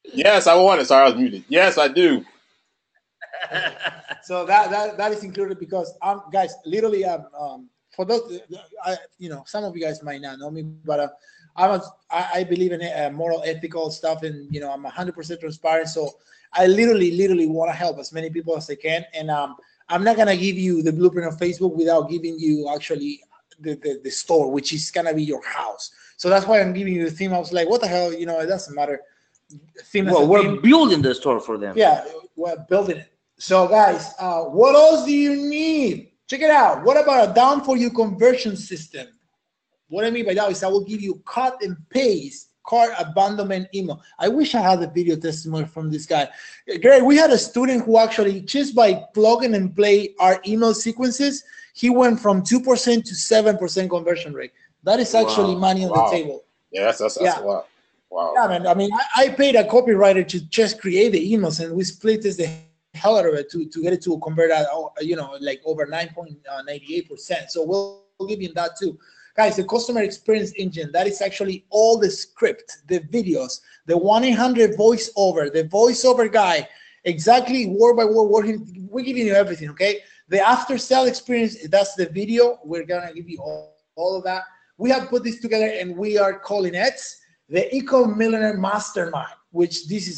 Yes, I want it. Sorry, I was muted. Yes, I do. So that is included because guys, literally for those some of you guys might not know me, but I believe in moral, ethical stuff, and I'm 100% transparent. So I literally want to help as many people as I can, and I'm not gonna give you the blueprint of Facebook without giving you actually the store, which is gonna be your house. So that's why I'm giving you the theme. I was like, what the hell, it doesn't matter. Well, we're building the store for them. Yeah, we're building it. So guys, what else do you need? Check it out. What about a down for you conversion system? What I mean by that is I will give you cut and paste cart abandonment email. I wish I had a video testimony from this guy. Greg, we had a student who actually just by plugging and play our email sequences, he went from 2% to 7% conversion rate. That is actually money on the table. Yeah, that's a lot. Wow. Yeah, man. I mean, I paid a copywriter to just create the emails, and we split this the hell out of it to get it to convert at like over 9.98%. So we'll give you that too. Guys, the customer experience engine, that is actually all the script, the videos, the 1-800 voiceover, the voiceover guy, exactly word by word working. We're giving you everything, okay? The after sale experience, that's the video. We're gonna give you all of that. We have put this together and we are calling it the Eco Millionaire Mastermind, which this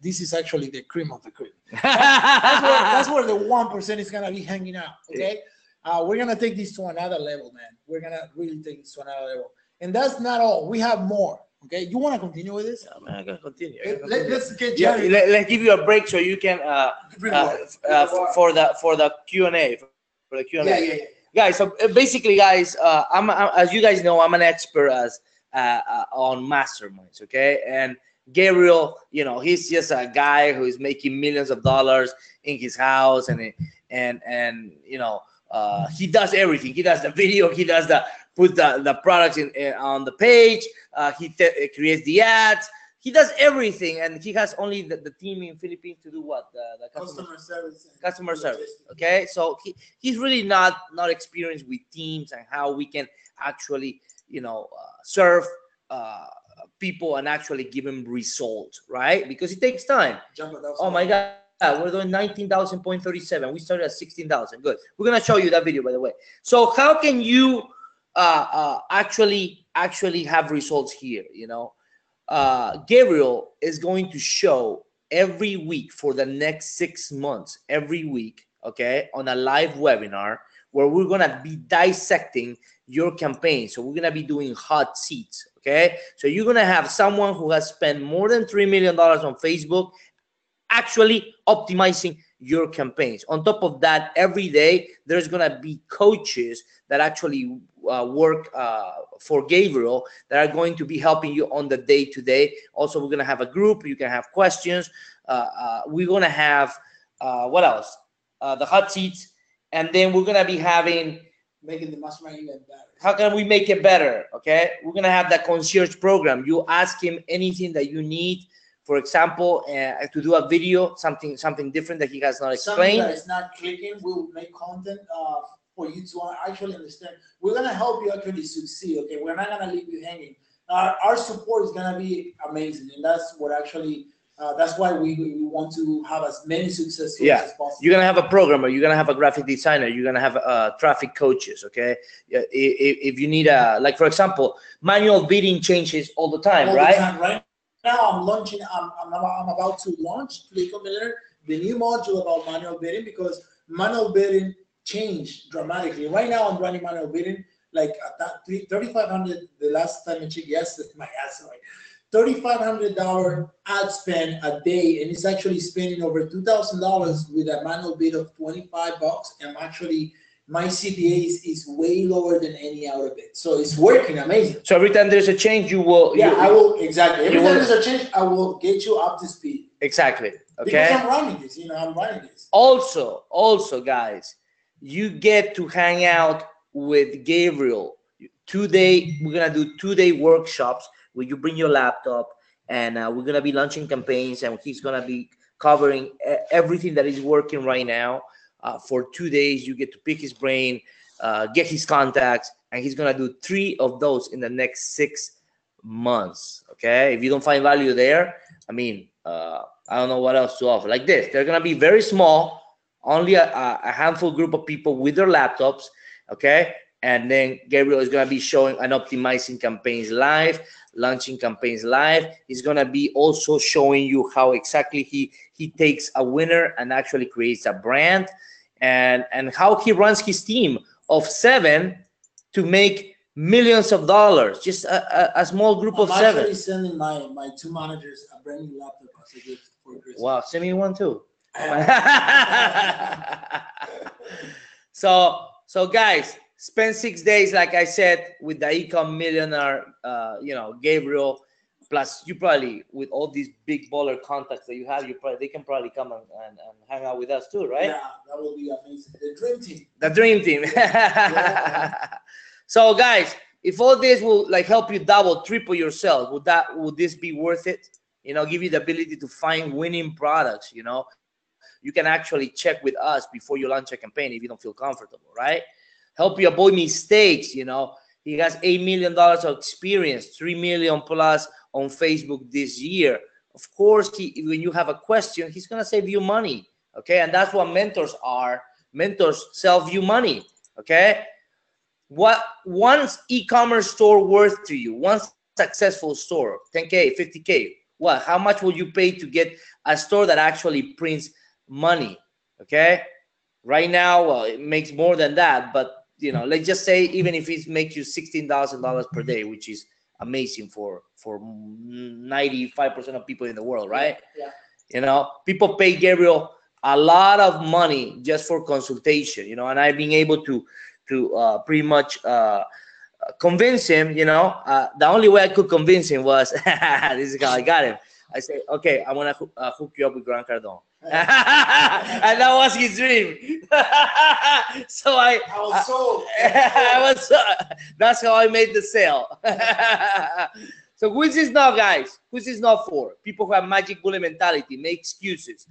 is actually the cream of the cream. That's where the 1% is gonna be hanging out, okay? We're gonna take this to another level, man. We're gonna really take this to another level. And that's not all. We have more. Okay, you want to continue with this? Yeah, man, I gotta continue. Let's get let's give you a break so you can for the Q&A. For the Q&A. Yeah. Guys, so basically, guys, I'm as you guys know, I'm an expert on masterminds. Okay, and Gabriel, he's just a guy who is making millions of dollars in his house, and he does everything. He does the video. He does put the products on the page. He creates the ads. He does everything, and he has only the team in Philippines to do what? The customer service. Customer service. Okay, so he's really not experienced with teams and how we can actually serve people and actually give them results, right? Because it takes time. Oh my God. We're doing 19,000.37. We started at 16,000. Good. We're gonna show you that video, by the way. So how can you actually have results here? Gabriel is going to show every week for the next 6 months, every week, okay, on a live webinar where we're gonna be dissecting your campaign. So we're gonna be doing hot seats, okay? So you're gonna have someone who has spent more than $3 million on Facebook actually optimizing your campaigns. On top of that, every day there's gonna be coaches that actually work for Gabriel that are going to be helping you on the day-to-day. Also, we're going to have a group. You can have questions. We're going to have, what else? The hot seats. And then we're going to be having, Making the mastermind even better. how can we make it better? Okay, we're going to have that concierge program. You ask him anything that you need. For example, to do a video, something different that he has not Something explained. that is not clicking, we'll make content for you to actually understand. We're gonna help you actually succeed. Okay, we're not gonna leave you hanging. Our support is gonna be amazing, and that's what actually. That's why we want to have as many success stories as possible. You're gonna have a programmer. You're gonna have a graphic designer. You're gonna have traffic coaches. Okay, if you need like for example, manual bidding changes all the time, All right? the time, right? Now I'm launching. I'm about to launch to Ecommerce, the new module about manual bidding, because manual bidding changed dramatically. Right now I'm running manual bidding like at 3,500. The last time I checked, yes, that's my ass. Sorry. $3,500 ad spend a day, and it's actually spending over $2,000 with a manual bid of $25. And actually, my CPA is way lower than any other bid, so it's working amazing. So every time there's a change, you will. Yeah, I will exactly. Every you time will- there's a change, I will get you up to speed. Exactly. Because Okay. I'm running this, I'm running this. Also, guys, you get to hang out with Gabriel. We're gonna do 2-day workshops where you bring your laptop, and we're gonna be launching campaigns, and he's gonna be covering everything that is working right now. For 2 days, you get to pick his brain, get his contacts, and he's gonna do 3 of those in the next 6 months. Okay, if you don't find value there, I mean, I don't know what else to offer. Like this, they're gonna be very small, only a handful group of people with their laptops. Okay, and then Gabriel is gonna be showing and optimizing campaigns live, launching campaigns live. He's gonna be also showing you how exactly he takes a winner and actually creates a brand, and how he runs his team of 7 to make millions of dollars. Just a small group of I'm 7. actually sending my 2 managers a brand new laptop as a gift for Christmas. Wow, send me one too. So guys, spend 6 days, like I said, with the Ecom Millionaire, Gabriel. Plus, you probably, with all these big baller contacts that you have, they can probably come and hang out with us too, right? Yeah, that will be amazing. The dream team. The dream team. Yeah. So guys, if all this will like help you double, triple yourself, would this be worth it? Give you the ability to find winning products. You can actually check with us before you launch a campaign if you don't feel comfortable, right? Help you avoid mistakes. He has $8 million of experience, 3 million plus on Facebook this year. Of course, when you have a question, he's gonna save you money. Okay, and that's what mentors are. Mentors save you money. Okay, what one's e-commerce store worth to you? One successful store, 10K, 50K. What? How much will you pay to get a store that actually prints money? Okay, right now, well, it makes more than that, but let's just say even if it makes you $16,000 per day, which is amazing for 95% of people in the world, right? Yeah. People pay Gabriel a lot of money just for consultation, and I've been able to pretty much convince him. The only way I could convince him was this is how I got him. I say, okay, I want to hook you up with Grant Cardone. And that was his dream. So I was sold. That's how I made the sale. So who is this now, guys? Who is this not for? People who have magic bullet mentality, make excuses,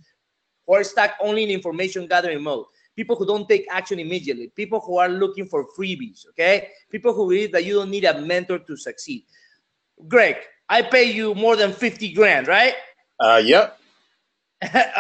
who are stuck only in information gathering mode. People who don't take action immediately. People who are looking for freebies, okay? People who believe that you don't need a mentor to succeed. Greg, I pay you more than 50 grand, right? Yep.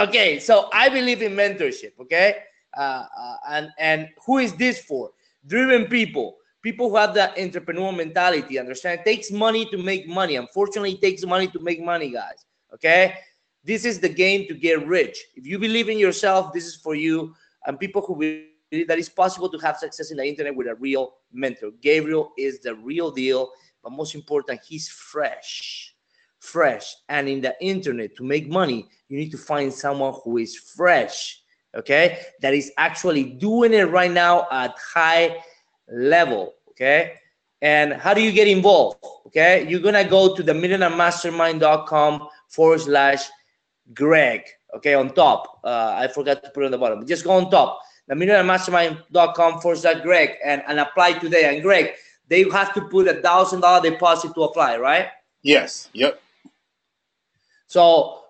Okay, so I believe in mentorship, okay? And who is this for? Driven people who have the entrepreneurial mentality, understand? It takes money to make money. Unfortunately, it takes money to make money, guys, okay? This is the game to get rich. If you believe in yourself, this is for you. And people who believe that it's possible to have success in the internet with a real mentor. Gabriel is the real deal, but most important, he's fresh. And in the internet, to make money, you need to find someone who is fresh, okay, that is actually doing it right now at high level. Okay. And how do you get involved? Okay. You're going to go to the millionairemastermind.com/Greg. Okay. On top. I forgot to put it on the bottom. But just go on top. The millionairemastermind.com/Greg and apply today. And Greg, they have to put $1,000 deposit to apply, right? Yes. Yep. So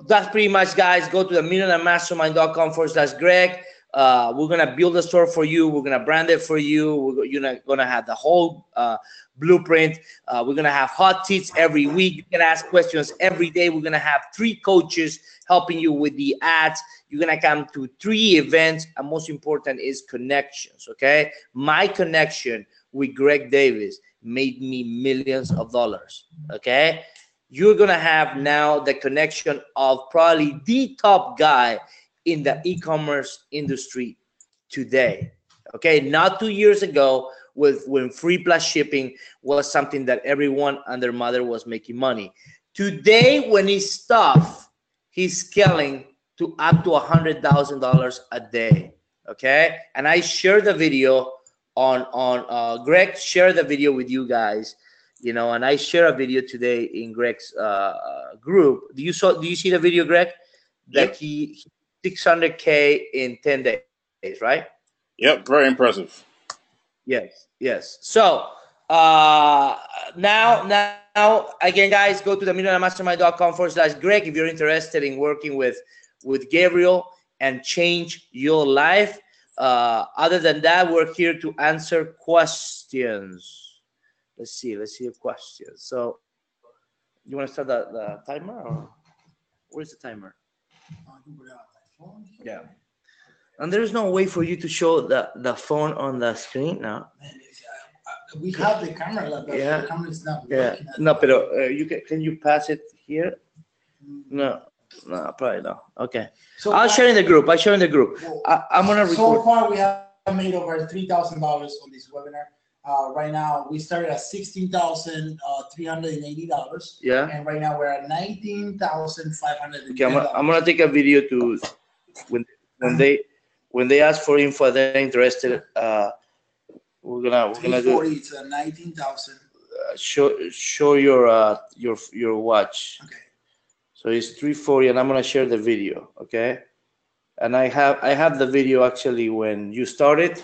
that's pretty much, guys. Go to the millionairemastermind.com/Greg. We're gonna build a store for you. We're gonna brand it for you. You're gonna have the whole blueprint. We're gonna have hot seats every week. You can ask questions every day. We're gonna have 3 coaches helping you with the ads. You're gonna come to 3 events, and most important is connections. Okay, my connection with Greg Davis made me millions of dollars. Okay. You're going to have now the connection of probably the top guy in the e-commerce industry today. Okay, not 2 years ago when free plus shipping was something that everyone and their mother was making money. Today, when he's tough, he's scaling to up to $100,000 a day. Okay, and I shared the video on Greg shared the video with you guys. You know, and I share a video today in Greg's group. Do you see the video, Greg? That Yep. he 600K in 10 days, right? Yep. Very impressive. Yes. So now again, guys, go to the millionairemastermind.com/Greg if you're interested in working with Gabriel and change your life. Other than that, we're here to answer questions. Let's see a question. So you want to start the timer, or where's the timer? Yeah. And there's no way for you to show the phone on the screen now. We have the camera, but Yeah. the camera is not Yeah. working. No, pero can you pass it here? No, probably not. Okay. So I'll share in the group. I'm gonna record. So far, we have made over $3,000 on this webinar. Right now, we started at $16,380. Yeah. And right now we're at $19,500. Okay, I'm gonna take a video to when they ask for info, they're interested. We're gonna do. It's 19,000. Show your watch. Okay. So it's 340, and I'm gonna share the video. Okay. And I have the video actually when you started.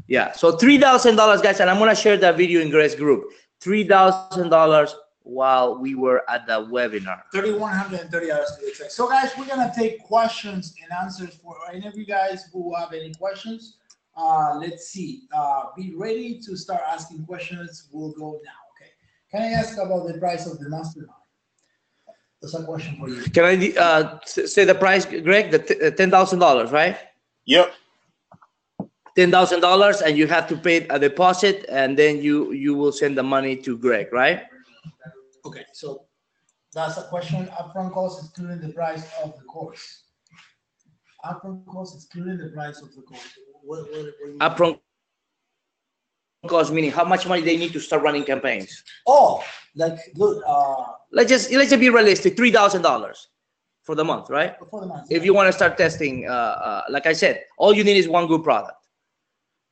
Yeah. So $3,000, guys, and I'm gonna share that video in Greg's group. $3,000 while we were at the webinar. $3,130 to be exact. So, guys, we're gonna take questions and answers for any of you guys who have any questions. Let's see. Be ready to start asking questions. We'll go now. Okay. Can I ask about the price of the mastermind? That's a question for you. Can I say the price, Greg? The $10,000, right? Yep. $10,000, and you have to pay a deposit, and then you will send the money to Greg, right? Okay, so that's a question. Upfront cost excluding the price of the course. Upfront cost excluding the price of the course. What Upfront cost meaning how much money they need to start running campaigns. Oh, like good. Let's just be realistic. $3,000 for the month, right? For the month. If you want to start testing, like I said, all you need is one good product.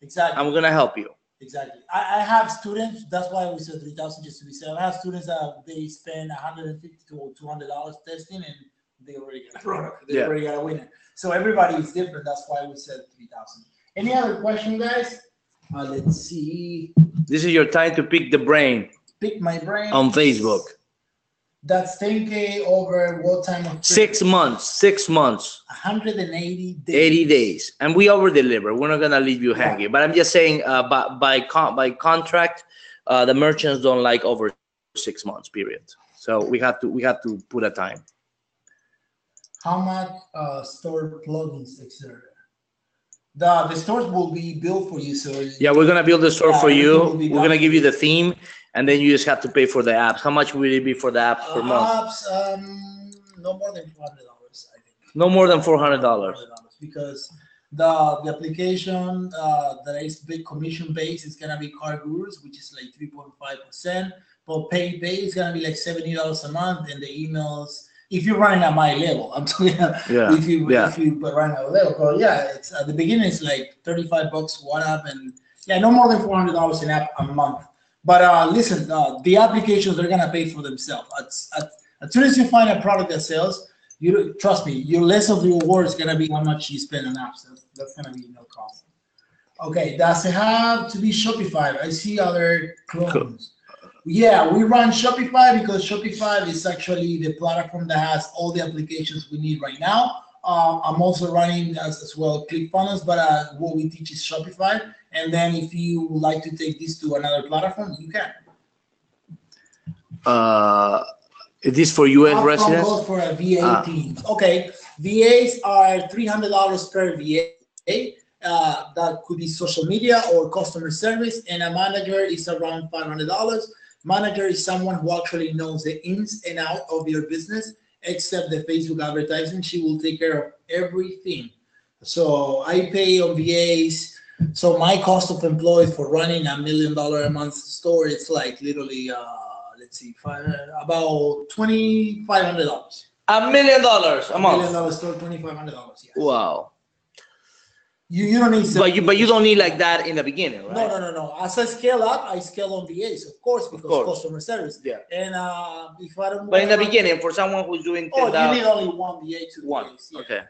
Exactly. I'm gonna help you. Exactly. I have students. That's why we said 3,000 just to be said. I have students that they spend $150 to $200 testing, and they already got a product. They already got a winner. So everybody is different. That's why we said 3,000. Any other question, guys? Let's see. This is your time to pick the brain. Pick my brain. On Facebook. That's 10K over what time of 6 months. 6 months. 180 days. 80 days. And we over deliver. We're not gonna leave you hanging. But I'm just saying, by contract, the merchants don't like over 6 months period. So we have to put a time. How much store plugins, etc. The stores will be built for you. So yeah, we're gonna build the store for you. We're gonna give you the theme, and then you just have to pay for the apps. How much will it be for the apps per month? Apps, no more than $400, I think. No more than $400. Because the application that is big commission based is gonna be Car Gurus, which is like 3.5%. But paid base is gonna be like $70 a month, and the emails. If you're running at my level, I'm talking. If you run at a level, but yeah, it's at the beginning it's like $35 one app, and Yeah, no more than $400 in app a month. But listen, the applications are gonna pay for themselves. As soon as you find a product that sells, you trust me, your less of your reward is gonna be how much you spend on apps. That's gonna be no cost. Okay, does it have to be Shopify? I see other clones. Yeah, we run Shopify because Shopify is actually the platform that has all the applications we need right now. I'm also running as well ClickFunnels, but what we teach is Shopify. And then if you would like to take this to another platform, you can. Is this for U.S. residents? Goes for a VA team. Okay, VAs are $300 per VA. That could be social media or customer service, and a manager is around $500. Manager is someone who actually knows the ins and out of your business, except the Facebook advertising. She will take care of everything. So I pay on VAs. So my cost of employees for running $1 million a month store, it's like literally, let's see, about $2,500. $1 million a month. $1 million store, $2,500. Yes. Wow. You don't need. But you don't need like that in the beginning, right? No. As I scale up, I scale on VAs, of course, because customer service. Yeah. And if I don't. But in the beginning, for someone who's doing 10,000. You need only one VA to do one. Yeah. Okay.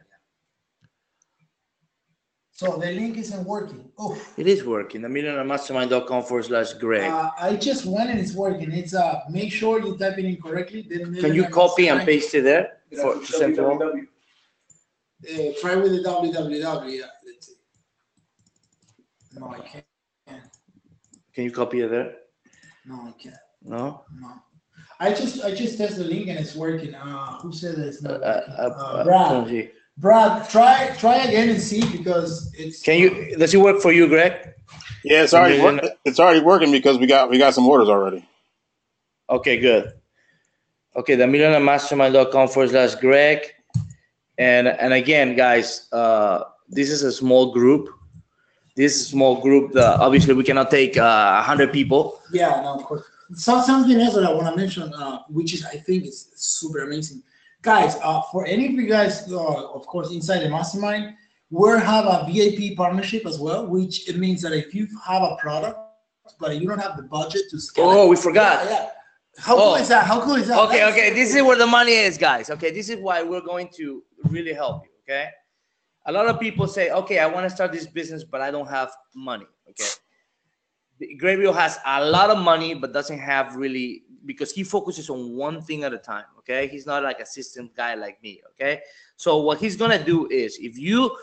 So the link isn't working. Oh. It is working. themillionaireMastermind.com/Greg. I just went and it's working. It's make sure you type it in correctly. Can you copy and paste it there to send to all? Try with the www. Yeah, let's see. No, I can't. Can you copy it there? No, I can't. No. I just tested the link and it's working. Who said that it's not working? Brad. Brad, try again and see because it's. Does it work for you, Greg? Yeah, it's already working because we got some orders already. Okay, good. Okay, themillionaireMastermind.com/Greg. And again, guys, this is a small group. Obviously, we cannot take 100 people. Yeah, no, of course. Something else that I want to mention, which is I think is super amazing. Guys, for any of you guys, of course, inside the mastermind, we have a VIP partnership as well, which it means that if you have a product, but you don't have the budget to scale. Oh, we forgot. Yeah. How cool is that? Okay. This is where the money is, guys. Okay, this is why we're going to really help you. Okay. A lot of people say, okay, I want to start this business, but I don't have money. Okay. Gabriel has a lot of money, but doesn't have really, because he focuses on one thing at a time. Okay. He's not like a system guy like me. Okay. So what he's going to do is if you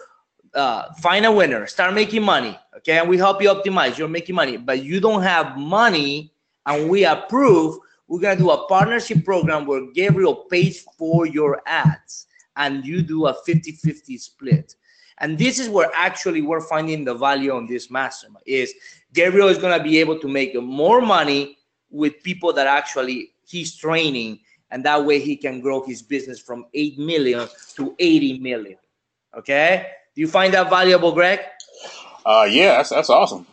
find a winner, start making money. Okay. And we help you optimize. You're making money, but you don't have money and we approve, we're going to do a partnership program where Gabriel pays for your ads and you do a 50-50 split. And this is where actually we're finding the value on this mastermind is Gabriel is going to be able to make more money with people that actually he's training. And that way he can grow his business from 8 million to 80 million. Okay. Do you find that valuable, Greg? Yeah, that's awesome.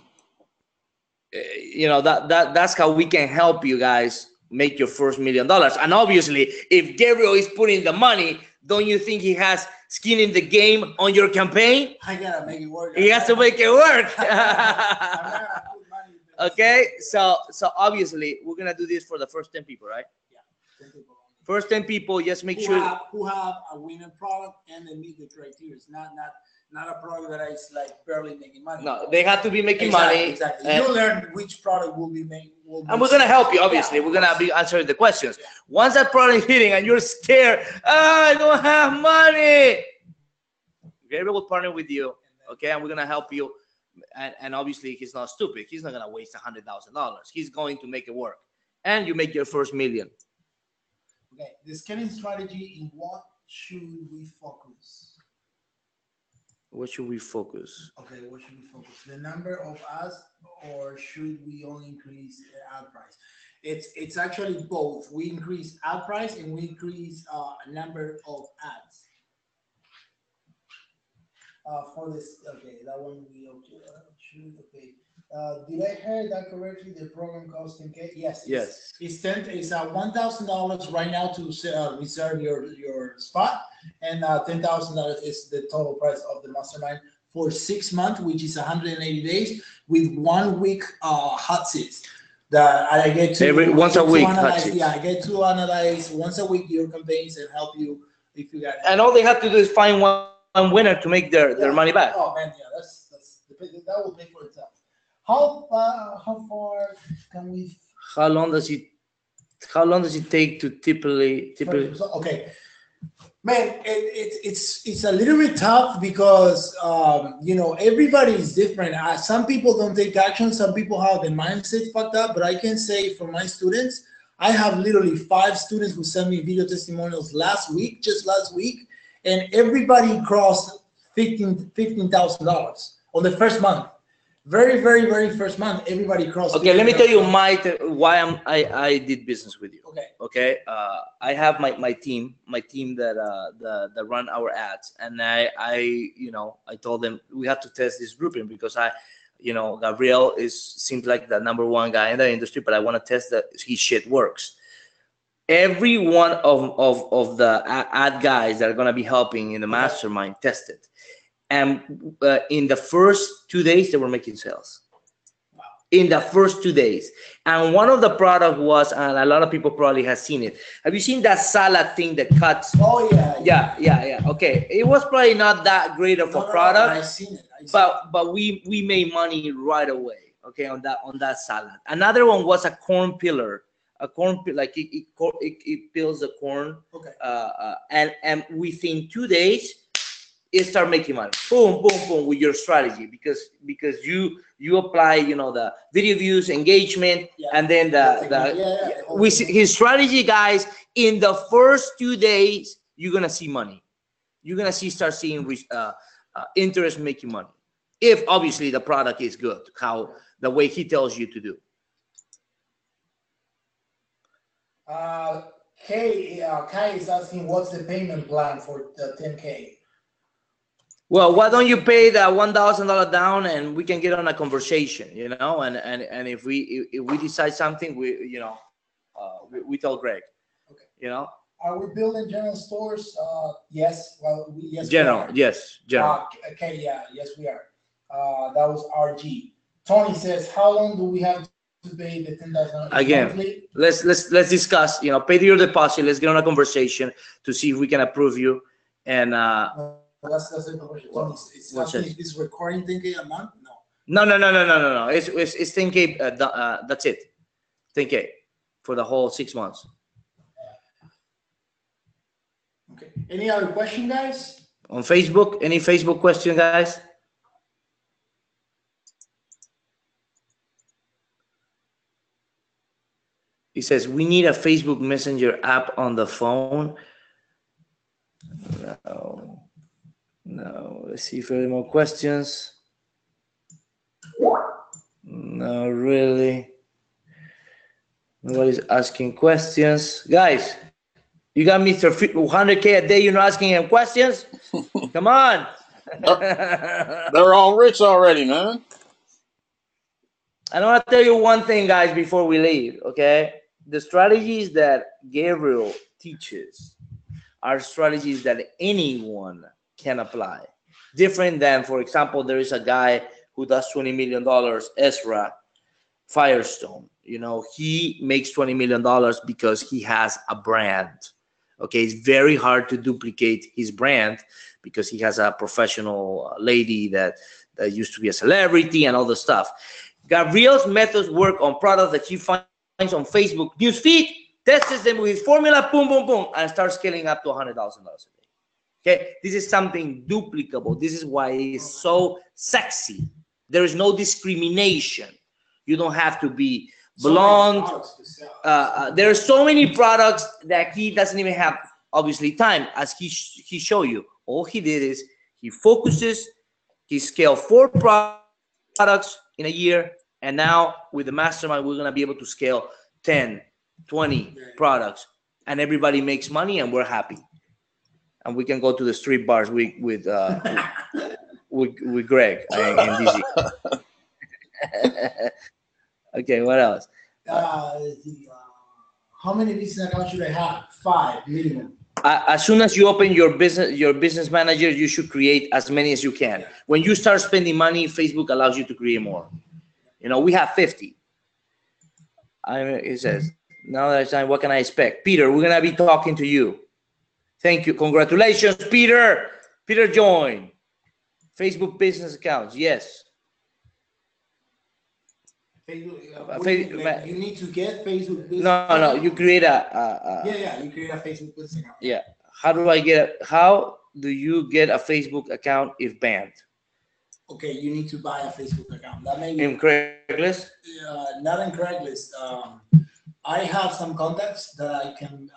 You know, that's how we can help you guys make your first $1 million. And obviously, if Gabriel is putting the money, don't you think he has skin in the game on your campaign? I gotta make it work. He has to make it work. Okay, so obviously we're gonna do this for the first 10 people, right? Yeah, 10 people. First 10 people, just make who have a winning product and they meet the criteria. It's not a product that is like barely making money. No, they have to be making money. Exactly. You'll learn which product will be made. And we're gonna help you. Obviously, we're gonna be answering the questions. Yeah. Once that product is hitting and you're scared, I don't have money. Gabriel will partner with you, okay, and we're gonna help you. And obviously, he's not stupid. He's not gonna waste $100,000. He's going to make it work, and you make your first $1 million. Okay, the scaling strategy. In what should we focus? What should we focus? Okay, what should we focus? The number of ads, or should we only increase the ad price? It's actually both. We increase ad price and we increase number of ads. For this, okay, that one we should okay. Did I hear that correctly? The program costs 10K. Yes. Yes. It's $1,000 right now to reserve your spot, and $10,000 is the total price of the mastermind for 6 months, which is 180 days, with 1 week hot seats. That I get to once a week. Analyze, yeah, I get to analyze once a week your campaigns and help you if you got it. And all they have to do is find one winner to make their money back. Oh man, yeah, that will pay for itself. How far can we? How long does it take to typically? Okay, man, it's a little bit tough because everybody is different. Some people don't take action. Some people have the mindset fucked up. But I can say for my students, I have literally 5 students who sent me video testimonials just last week, and everybody crossed $15,000 on the first month. Very, very, very first month, everybody crossed. Okay, let me tell you why I did business with you. Okay. I have my team that run our ads, and I told them we have to test this grouping because Gabriel seems like the #1 guy in the industry, but I want to test that his shit works. Every one of the ad guys that are gonna be helping in the mastermind tested. And in the first 2 days, they were making sales. Wow. In the first 2 days. And one of the product was, and a lot of people probably have seen it. Have you seen that salad thing that cuts? Oh, yeah. Yeah. Okay. It was probably not that great of a product. I've seen it. But we made money right away, okay, on that salad. Another one was a corn pillar. A corn, like it peels the corn. Okay. And within 2 days, it start making money. Boom, boom, boom with your strategy because you apply the video views, engagement, and then his strategy, guys. In the first 2 days, you're gonna see money. You're gonna start seeing interest making money. If obviously the product is good, the way he tells you to do. Kai is asking what's the payment plan for the 10K. Well, why don't you pay the $1,000 down and we can get on a conversation, and if we decide something, we tell Greg, okay. Are we building general stores? Yes. Well, yes. General, yes, general. Okay, yeah, yes, we are. That was RG. Tony says, how long do we have to pay the $10,000? Again, monthly? let's discuss. Pay your deposit. Let's get on a conversation to see if we can approve you. And that's the question. Tony, is recording 10K a month? No. It's 10K. That's it. 10K for the whole 6 months. Okay. Any other question, guys? On Facebook, any Facebook question, guys? He says we need a Facebook Messenger app on the phone. No. Let's see if there are more questions. No, really. Nobody's asking questions, guys. You got Mr. 100K a day. You're not asking him questions. Come on. They're all rich already, man. I want to tell you one thing, guys, before we leave. Okay, the strategies that Gabriel teaches are strategies that anyone can apply. Different than, for example, there is a guy who does $20 million, Ezra Firestone. He makes $20 million because he has a brand. Okay, it's very hard to duplicate his brand because he has a professional lady that used to be a celebrity and all the stuff. Gabriel's methods work on products that he finds on Facebook newsfeed, tests them with his formula, boom, boom, boom, and starts scaling up to $100,000 a day. Okay, this is something duplicable. This is why it's so sexy. There is no discrimination. You don't have to be blonde. There are so many products that he doesn't even have, obviously, time, as he showed you. All he did is he focuses, he scaled 4 products in a year, and now with the mastermind, we're going to be able to scale 10, 20 products, and everybody makes money, and we're happy. And we can go to the street bars with Greg and DC. Okay, what else? How many business accounts should I have? 5 minimum. as soon as you open your business manager, you should create as many as you can. When you start spending money, Facebook allows you to create more. You know, we have 50. It says, now that it's time, what can I expect? Peter, we're gonna be talking to you. Thank you. Congratulations, Peter. Peter joined. Facebook business accounts. Yes. Facebook, you need to get Facebook business No, you create yeah, you create a Facebook business account. Yeah. How do you get a Facebook account if banned? Okay, you need to buy a Facebook account. That may be in Craigslist? Not in Craigslist. I have some contacts that I can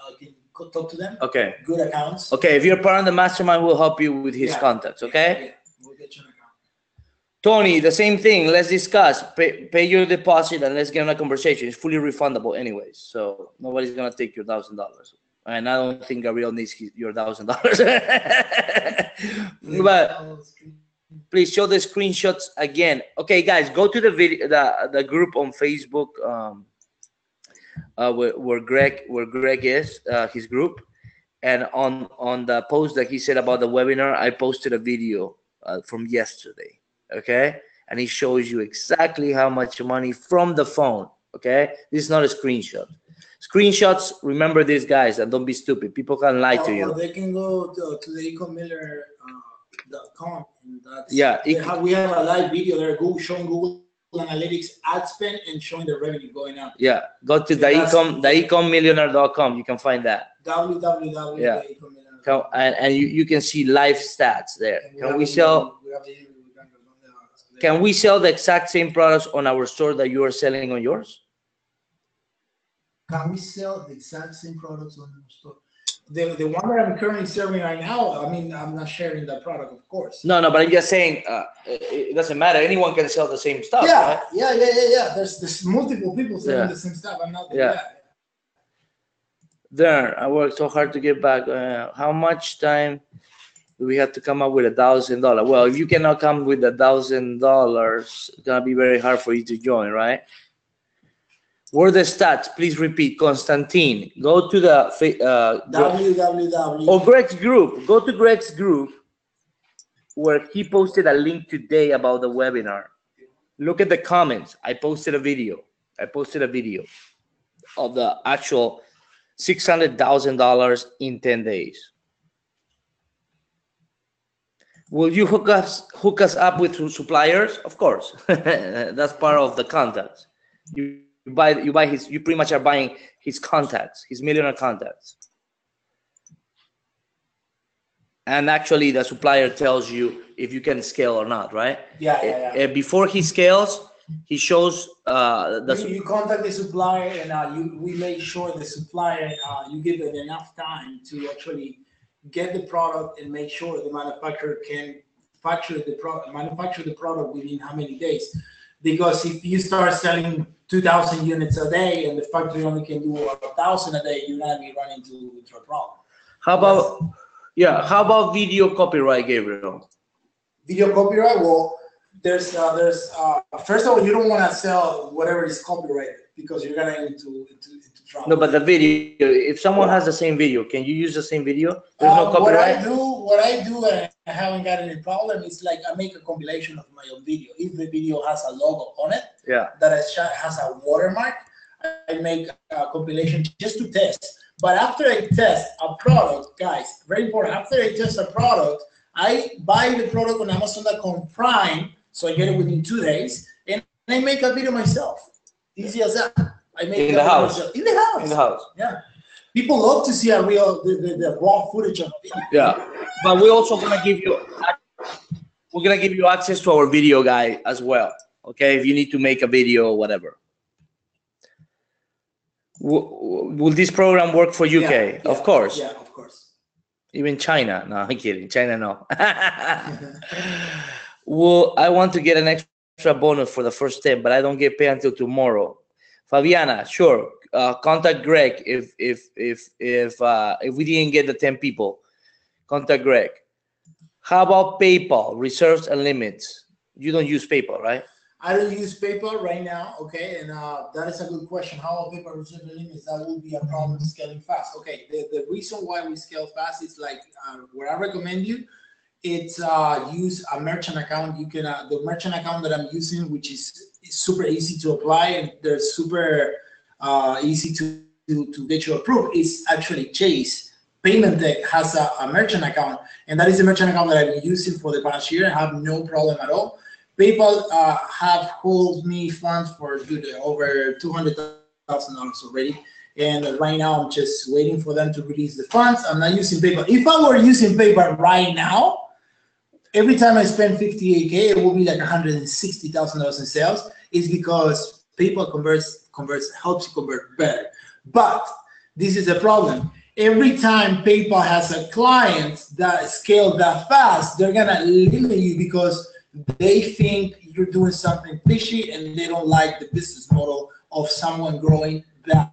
talk to them. Okay. Good accounts. Okay, if you're part of the mastermind, we'll help you with his contacts, okay? Yeah, we'll get you an account. Tony, the same thing. Let's discuss. Pay your deposit and let's get on a conversation. It's fully refundable anyways, so nobody's gonna take your $1,000. And I don't think Gabriel needs your $1,000. But please show the screenshots again. Okay, guys, go to the video, the group on Facebook, where Greg is, his group, and on the post that he said about the webinar, I posted a video from yesterday. Okay, and he shows you exactly how much money from the phone. Okay, this is not a screenshot. Screenshots, remember these guys, and don't be stupid. People can lie to you. Or they can go to the ecomiller.com. Yeah, we have a live video there, showing Google Analytics ad spend and showing the revenue going up. Yeah, go to the ecommillionaire.com. You can find that. www.ecommillionaire.com. And you can see live stats there. Can we sell the exact same products on our store that you are selling on yours? Can we sell the exact same products on the store? The one that I'm currently serving right now, I mean, I'm not sharing that product, of course. No, but I'm just saying, it doesn't matter. Anyone can sell the same stuff. Yeah, right? yeah. There's multiple people selling the same stuff. I'm not doing that. There, I worked so hard to get back. How much time do we have to come up with $1,000? Well, if you cannot come with $1,000, it's gonna be very hard for you to join, right? What are the stats? Please repeat. Constantine, go to the www. or Greg's group. Go to Greg's group where he posted a link today about the webinar. Look at the comments. I posted a video of the actual $600,000 in 10 days. Will you hook us up with suppliers? Of course. That's part of the contacts. You pretty much are buying his contacts, his millionaire contacts. And actually the supplier tells you if you can scale or not, right? Yeah. Before he scales, he shows you contact the supplier, and we make sure the supplier, you give it enough time to actually get the product and make sure the manufacturer can manufacture the product within how many days. Because if you start selling 2,000 units a day and the factory only can do 1,000 a day, you're gonna be running into a problem. How about video copyright, Gabriel? Video copyright, well, there's first of all, you don't want to sell whatever is copyrighted because you're gonna into trouble. No, but the video, if someone has the same video, can you use the same video? There's no copyright. What I do, and I haven't got any problem, is like I make a compilation of my own video. If the video has a logo on it, that has a watermark, I make a compilation just to test. But after I test a product, guys, very important. After I test a product, I buy the product on Amazon.com Prime, so I get it within 2 days, and I make a video myself. Easy as that. I make in the house. In the house. Yeah. People love to see a real the raw footage of video. Yeah, but we're also gonna give you access to our video guy as well. Okay, if you need to make a video or whatever. Will this program work for UK? Yeah, of course. Yeah, of course. Even China? No, I'm kidding. China, no. Well, I want to get an extra bonus for the first 10, but I don't get paid until tomorrow. Fabiana, sure. Contact Greg if we didn't get the 10 people. Contact Greg. How about PayPal, reserves and limits? You don't use PayPal, right? I don't use PayPal right now, okay, and that is a good question. How PayPal reaches the limits? That will be a problem scaling fast. Okay, the reason why we scale fast is like what I recommend you. It's use a merchant account. You can the merchant account that I'm using, which is super easy to apply and they're super easy to get you approved. Is actually Chase. Payment Tech has a merchant account, and that is the merchant account that I've been using for the past year. I have no problem at all. PayPal have hold me funds for over $200,000 already, and right now I'm just waiting for them to release the funds. I'm not using PayPal. If I were using PayPal right now, every time I spend 58K, it will be like $160,000 in sales. It's because PayPal helps you convert better. But this is a problem. Every time PayPal has a client that scales that fast, they're gonna limit you because they think you're doing something fishy and they don't like the business model of someone growing that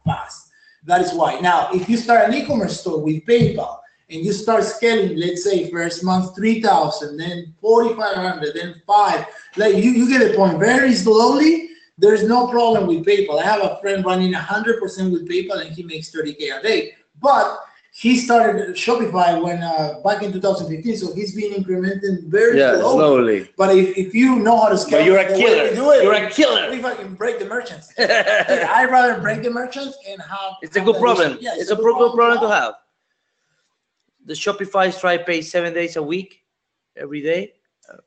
fast. That is why. Now, if you start an e-commerce store with PayPal and you start scaling, let's say first month 3,000, then 4,500, then 5, like you get the point very slowly. There's no problem with PayPal. I have a friend running 100% with PayPal and he makes 30K a day. But he started Shopify when back in 2015, so he's been incrementing very slowly. But if you know how to scale, but you're a killer. You're a killer. We fucking break the merchants. I'd rather break the merchants and have. It's a good problem. Yeah, it's a good problem to have. The Shopify Stripe pays 7 days a week, every day.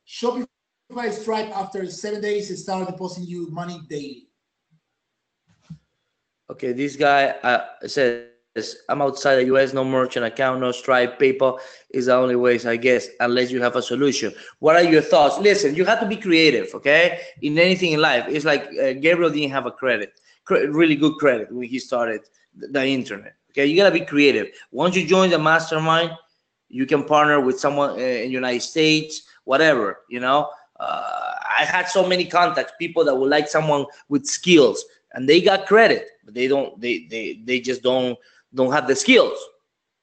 Shopify Stripe after 7 days it start depositing you money daily. Okay, this guy says, I'm outside the US, no merchant account, no Stripe, PayPal is the only ways, I guess, unless you have a solution. What are your thoughts? Listen, you have to be creative, okay? In anything in life. It's like Gabriel didn't have a really good credit when he started the internet, okay? You gotta be creative. Once you join the mastermind, you can partner with someone in the United States, whatever, you know? I had so many contacts, people that would like someone with skills, and they got credit, but they just don't have the skills.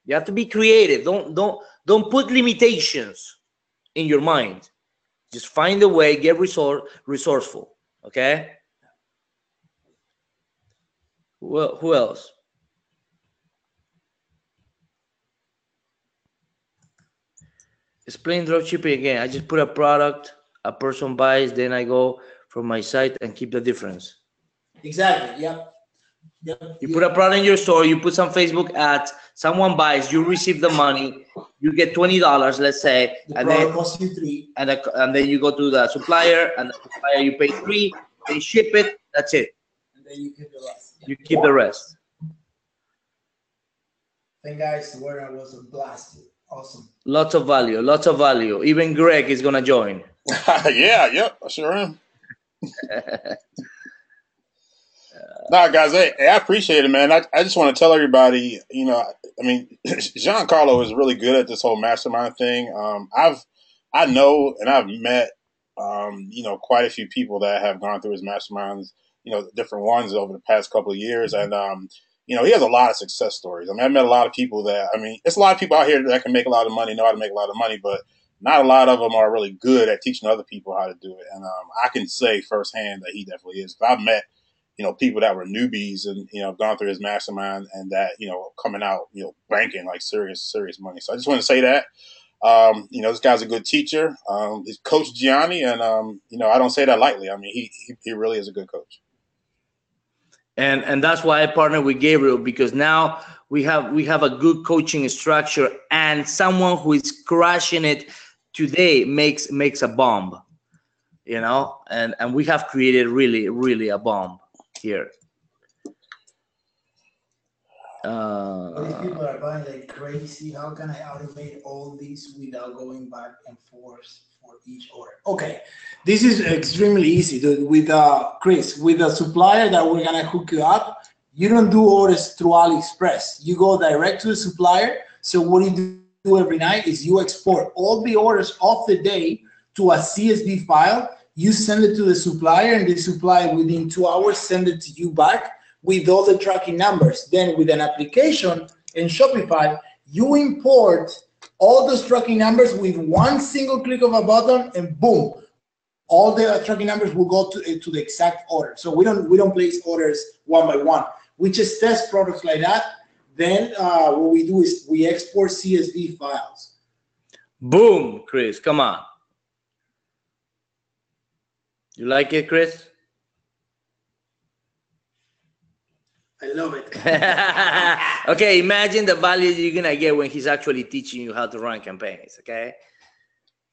You have to be creative. Don't put limitations in your mind. Just find a way, get resourceful. Okay. Who else? Explain dropshipping again. I just put a product, a person buys, then I go from my site and keep the difference. Exactly. Yep. You put a product in your store, you put some Facebook ads, someone buys, you receive the money, you get $20, let's say, and then costs you $3. And then you go to the supplier, and the supplier you pay $3, they ship it, that's it. And then you keep the rest. You keep the rest. Thank guys, the webinar was a blast. Awesome. Lots of value, lots of value. Even Greg is gonna join. Yep, I sure am. Nah, guys, hey, I appreciate it, man. I just want to tell everybody, you know, I mean, Giancarlo is really good at this whole mastermind thing. I know and I've met, you know, quite a few people that have gone through his masterminds, you know, different ones over the past couple of years. And, you know, he has a lot of success stories. I mean, I met a lot of people that, I mean, it's a lot of people out here that can make a lot of money, know how to make a lot of money, but not a lot of them are really good at teaching other people how to do it. And I can say firsthand that he definitely is. I've met, you know, people that were newbies and, you know, gone through his mastermind and that, you know, coming out, you know, banking like serious money. So I just want to say that, you know, this guy's a good teacher. He's Coach Gianni. And, you know, I don't say that lightly. I mean, he really is a good coach. And that's why I partnered with Gabriel, because now we have a good coaching structure, and someone who is crushing it today makes a bomb, you know, and we have created really a bomb here. But if people are buying like crazy, how can I automate all these without going back and forth for each order? Okay, this is extremely easy. With Chris, with a supplier that we're gonna hook you up, you don't do orders through AliExpress. You go direct to the supplier. So what you do every night is you export all the orders of the day to a CSV file. You send it to the supplier, and the supplier within 2 hours send it to you back with all the tracking numbers. Then with an application in Shopify, you import all those tracking numbers with one single click of a button, and boom, all the tracking numbers will go to the exact order. So we don't place orders one by one. We just test products like that. Then what we do is we export CSV files. Boom, Chris, come on. You like it, Chris? I love it. Okay, imagine the value you're gonna get when he's actually teaching you how to run campaigns. Okay,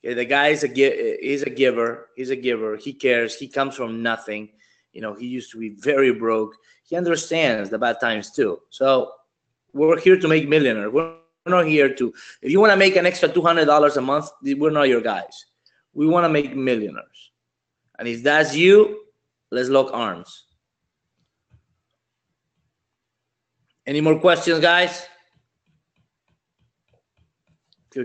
the guy is a giver. He's a giver. He cares. He comes from nothing. You know, he used to be very broke. He understands the bad times too. So we're here to make millionaires. We're not here to. If you want to make an extra $200 a month, we're not your guys. We want to make millionaires. And if that's you, let's lock arms. Any more questions, guys?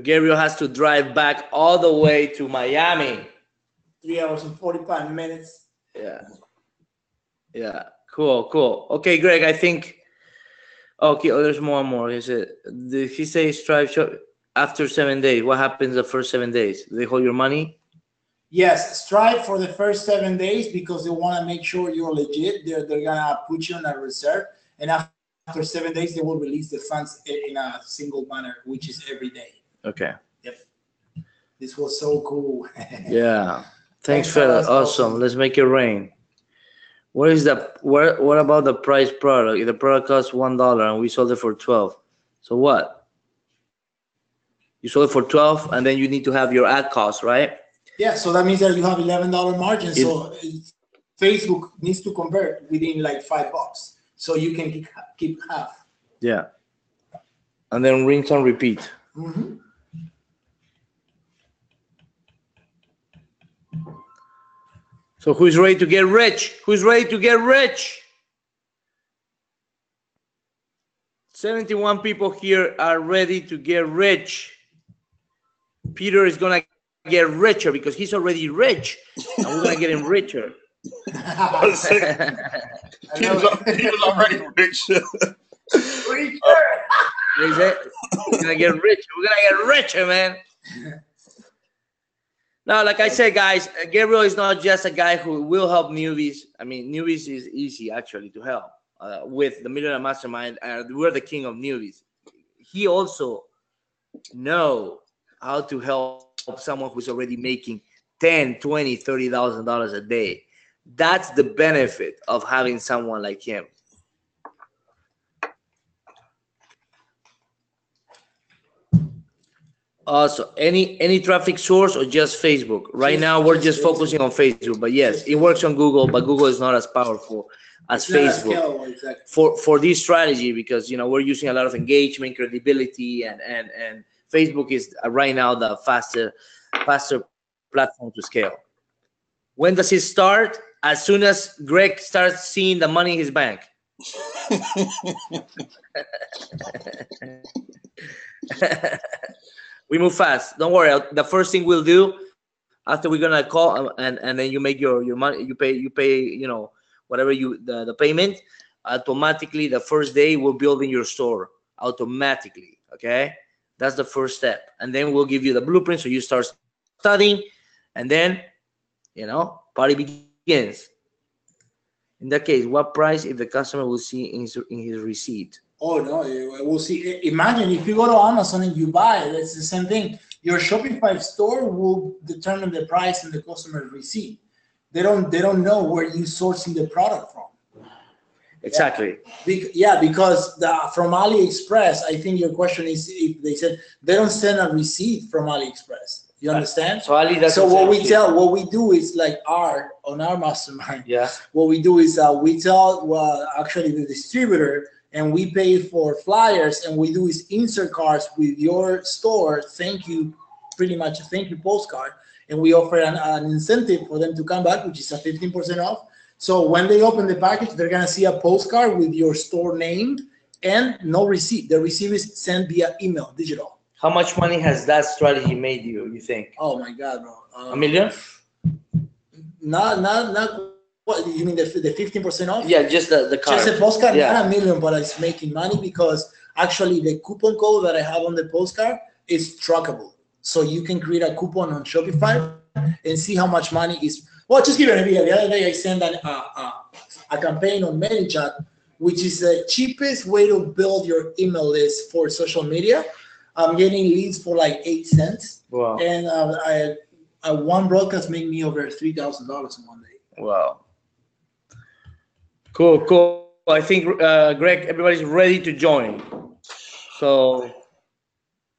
Gabriel has to drive back all the way to Miami. 3 hours and 45 minutes. Yeah. Yeah. Cool. Cool. Okay, Greg, I think. Okay, oh, there's more. Did he say Strive shop after 7 days? What happens the first 7 days? Do they hold your money? Yes, Strive for the first 7 days because they want to make sure you're legit. They're gonna put you on a reserve, and after 7 days, they will release the funds in a single manner, which is every day. Okay. Yep. This was so cool. Yeah. Thanks, fella. Awesome. Let's make it rain. What about the price product? If the product costs $1 and we sold it for 12, so what? You sold it for 12, and then you need to have your ad cost, right? Yeah. So that means that you have $11 margin. So Facebook needs to convert within like $5, so you can keep half. Yeah. And then rinse and repeat. Mm-hmm. So who's ready to get rich? Who's ready to get rich? 71 people here are ready to get rich. Peter is going to get richer because he's already rich. And we're going to get him richer. He was already rich. We're going to get richer. We're going to get richer, man. Now, like I said, guys, Gabriel is not just a guy who will help newbies. I mean, newbies is easy, actually, to help with the Millionaire Mastermind. We're the king of newbies. He also knows how to help someone who's already making $10,000, $20,000, $30,000 a day. That's the benefit of having someone like him. Also, any traffic source or just Facebook? Right now, we're just focusing on Facebook. But yes, it works on Google, but Google is not as powerful as Facebook for this strategy because we're using a lot of engagement, credibility, and Facebook is right now the faster platform to scale. When does it start? As soon as Greg starts seeing the money in his bank. We move fast. Don't worry. The first thing we'll do after we're gonna call and then you make your money. You pay whatever the payment. Automatically, the first day we're building your store automatically. Okay, that's the first step, and then we'll give you the blueprint so you start studying, and then party begins. In that case, what price if the customer will see in his receipt? Oh no, we'll see. Imagine if you go to Amazon and you buy, that's the same thing. Your Shopify store will determine the price and the customer's receipt. They don't know where you're sourcing the product from. Exactly. Yeah, because from AliExpress, I think your question is if they said they don't send a receipt from AliExpress. You understand? So Ali doesn't. So what we do is like on our mastermind. Yeah. What we do is we tell actually the distributor. And we pay for flyers, and we do is insert cards with your store. Pretty much a thank you postcard, and we offer an incentive for them to come back, which is a 15% off. So when they open the package, they're gonna see a postcard with your store name and no receipt. The receipt is sent via email, digital. How much money has that strategy made you? You think? Oh my God, bro! $1 million? Not. What you mean the 15% off? Yeah, just the card. Just the postcard, yeah. Not $1 million, but it's making money because actually the coupon code that I have on the postcard is trackable. so you can create a coupon on Shopify and see how much money is. Well, just give you an idea. The other day I sent a campaign on ManyChat, which is the cheapest way to build your email list for social media. I'm getting leads for like 8 cents. Wow. And one broadcast made me over $3,000 in one day. Wow. Cool, cool. I think, Greg, everybody's ready to join. So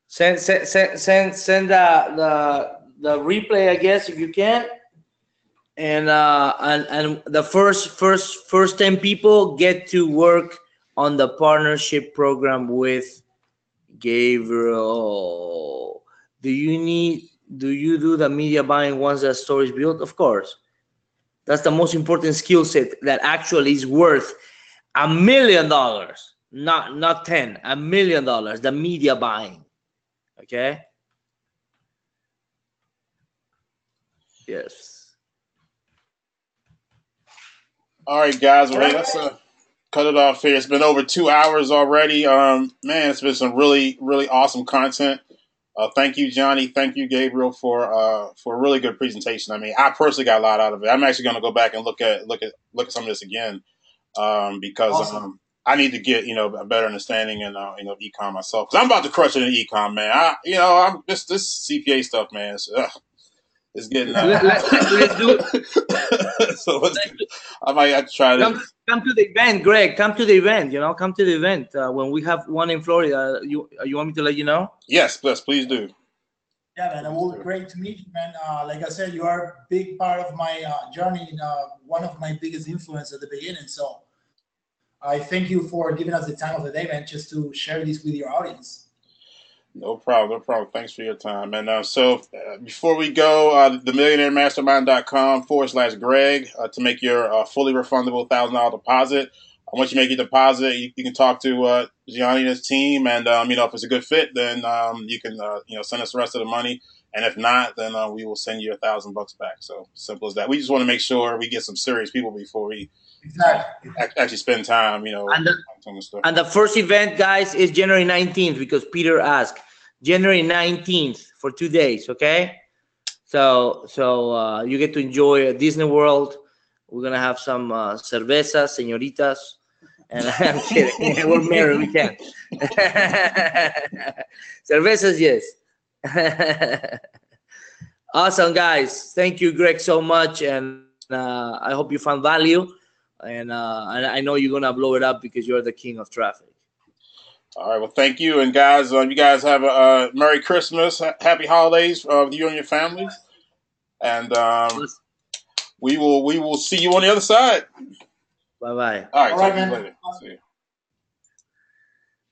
send the replay, I guess, if you can. And the first 10 people get to work on the partnership program with Gabriel. Do you do the media buying once the store is built? Of course. That's the most important skill set that actually is worth $1 million, not 10, $1 million, the media buying. Okay. Yes. All right, guys. Well, hey, let's cut it off here. It's been over 2 hours already. Man, it's been some really, really awesome content. Thank you, Johnny. Thank you, Gabriel, for a really good presentation. I mean, I personally got a lot out of it. I'm actually going to go back and look at some of this again because Awesome. I need to get a better understanding in e-com myself. Because I'm about to crush it in e-com, man. I'm this CPA stuff, man. It's getting. Let's do it. So I might have to try this. Come to the event, Greg. Come to the event. Come to the event when we have one in Florida. You want me to let you know? Yes, please do. Yeah, man. It will be great to meet you, man. Like I said, you are a big part of my journey. One of my biggest influence at the beginning. So I thank you for giving us the time of the day, man, just to share this with your audience. No problem. Thanks for your time. And so before we go, themillionairemastermind.com/Greg to make your fully refundable $1,000 deposit. Once you make your deposit, you can talk to Gianni and his team. And, if it's a good fit, then you can, send us the rest of the money. And if not, then we will send you $1,000 back. So simple as that. We just want to make sure we get some serious people before we actually spend time, And the first event, guys, is January 19th because Peter asked. January 19th for 2 days, okay? So you get to enjoy Disney World. We're going to have some cervezas, señoritas. And I'm kidding. We're married, we can't. Cervezas, yes. Awesome, guys. Thank you, Greg, so much. And I hope you found value. And I know you're going to blow it up because you're the king of traffic. All right. Well, thank you. And guys, you guys have a Merry Christmas, Happy Holidays with you and your families. And we will see you on the other side. Bye-bye. All right. All right, Talk to man. you later. See you.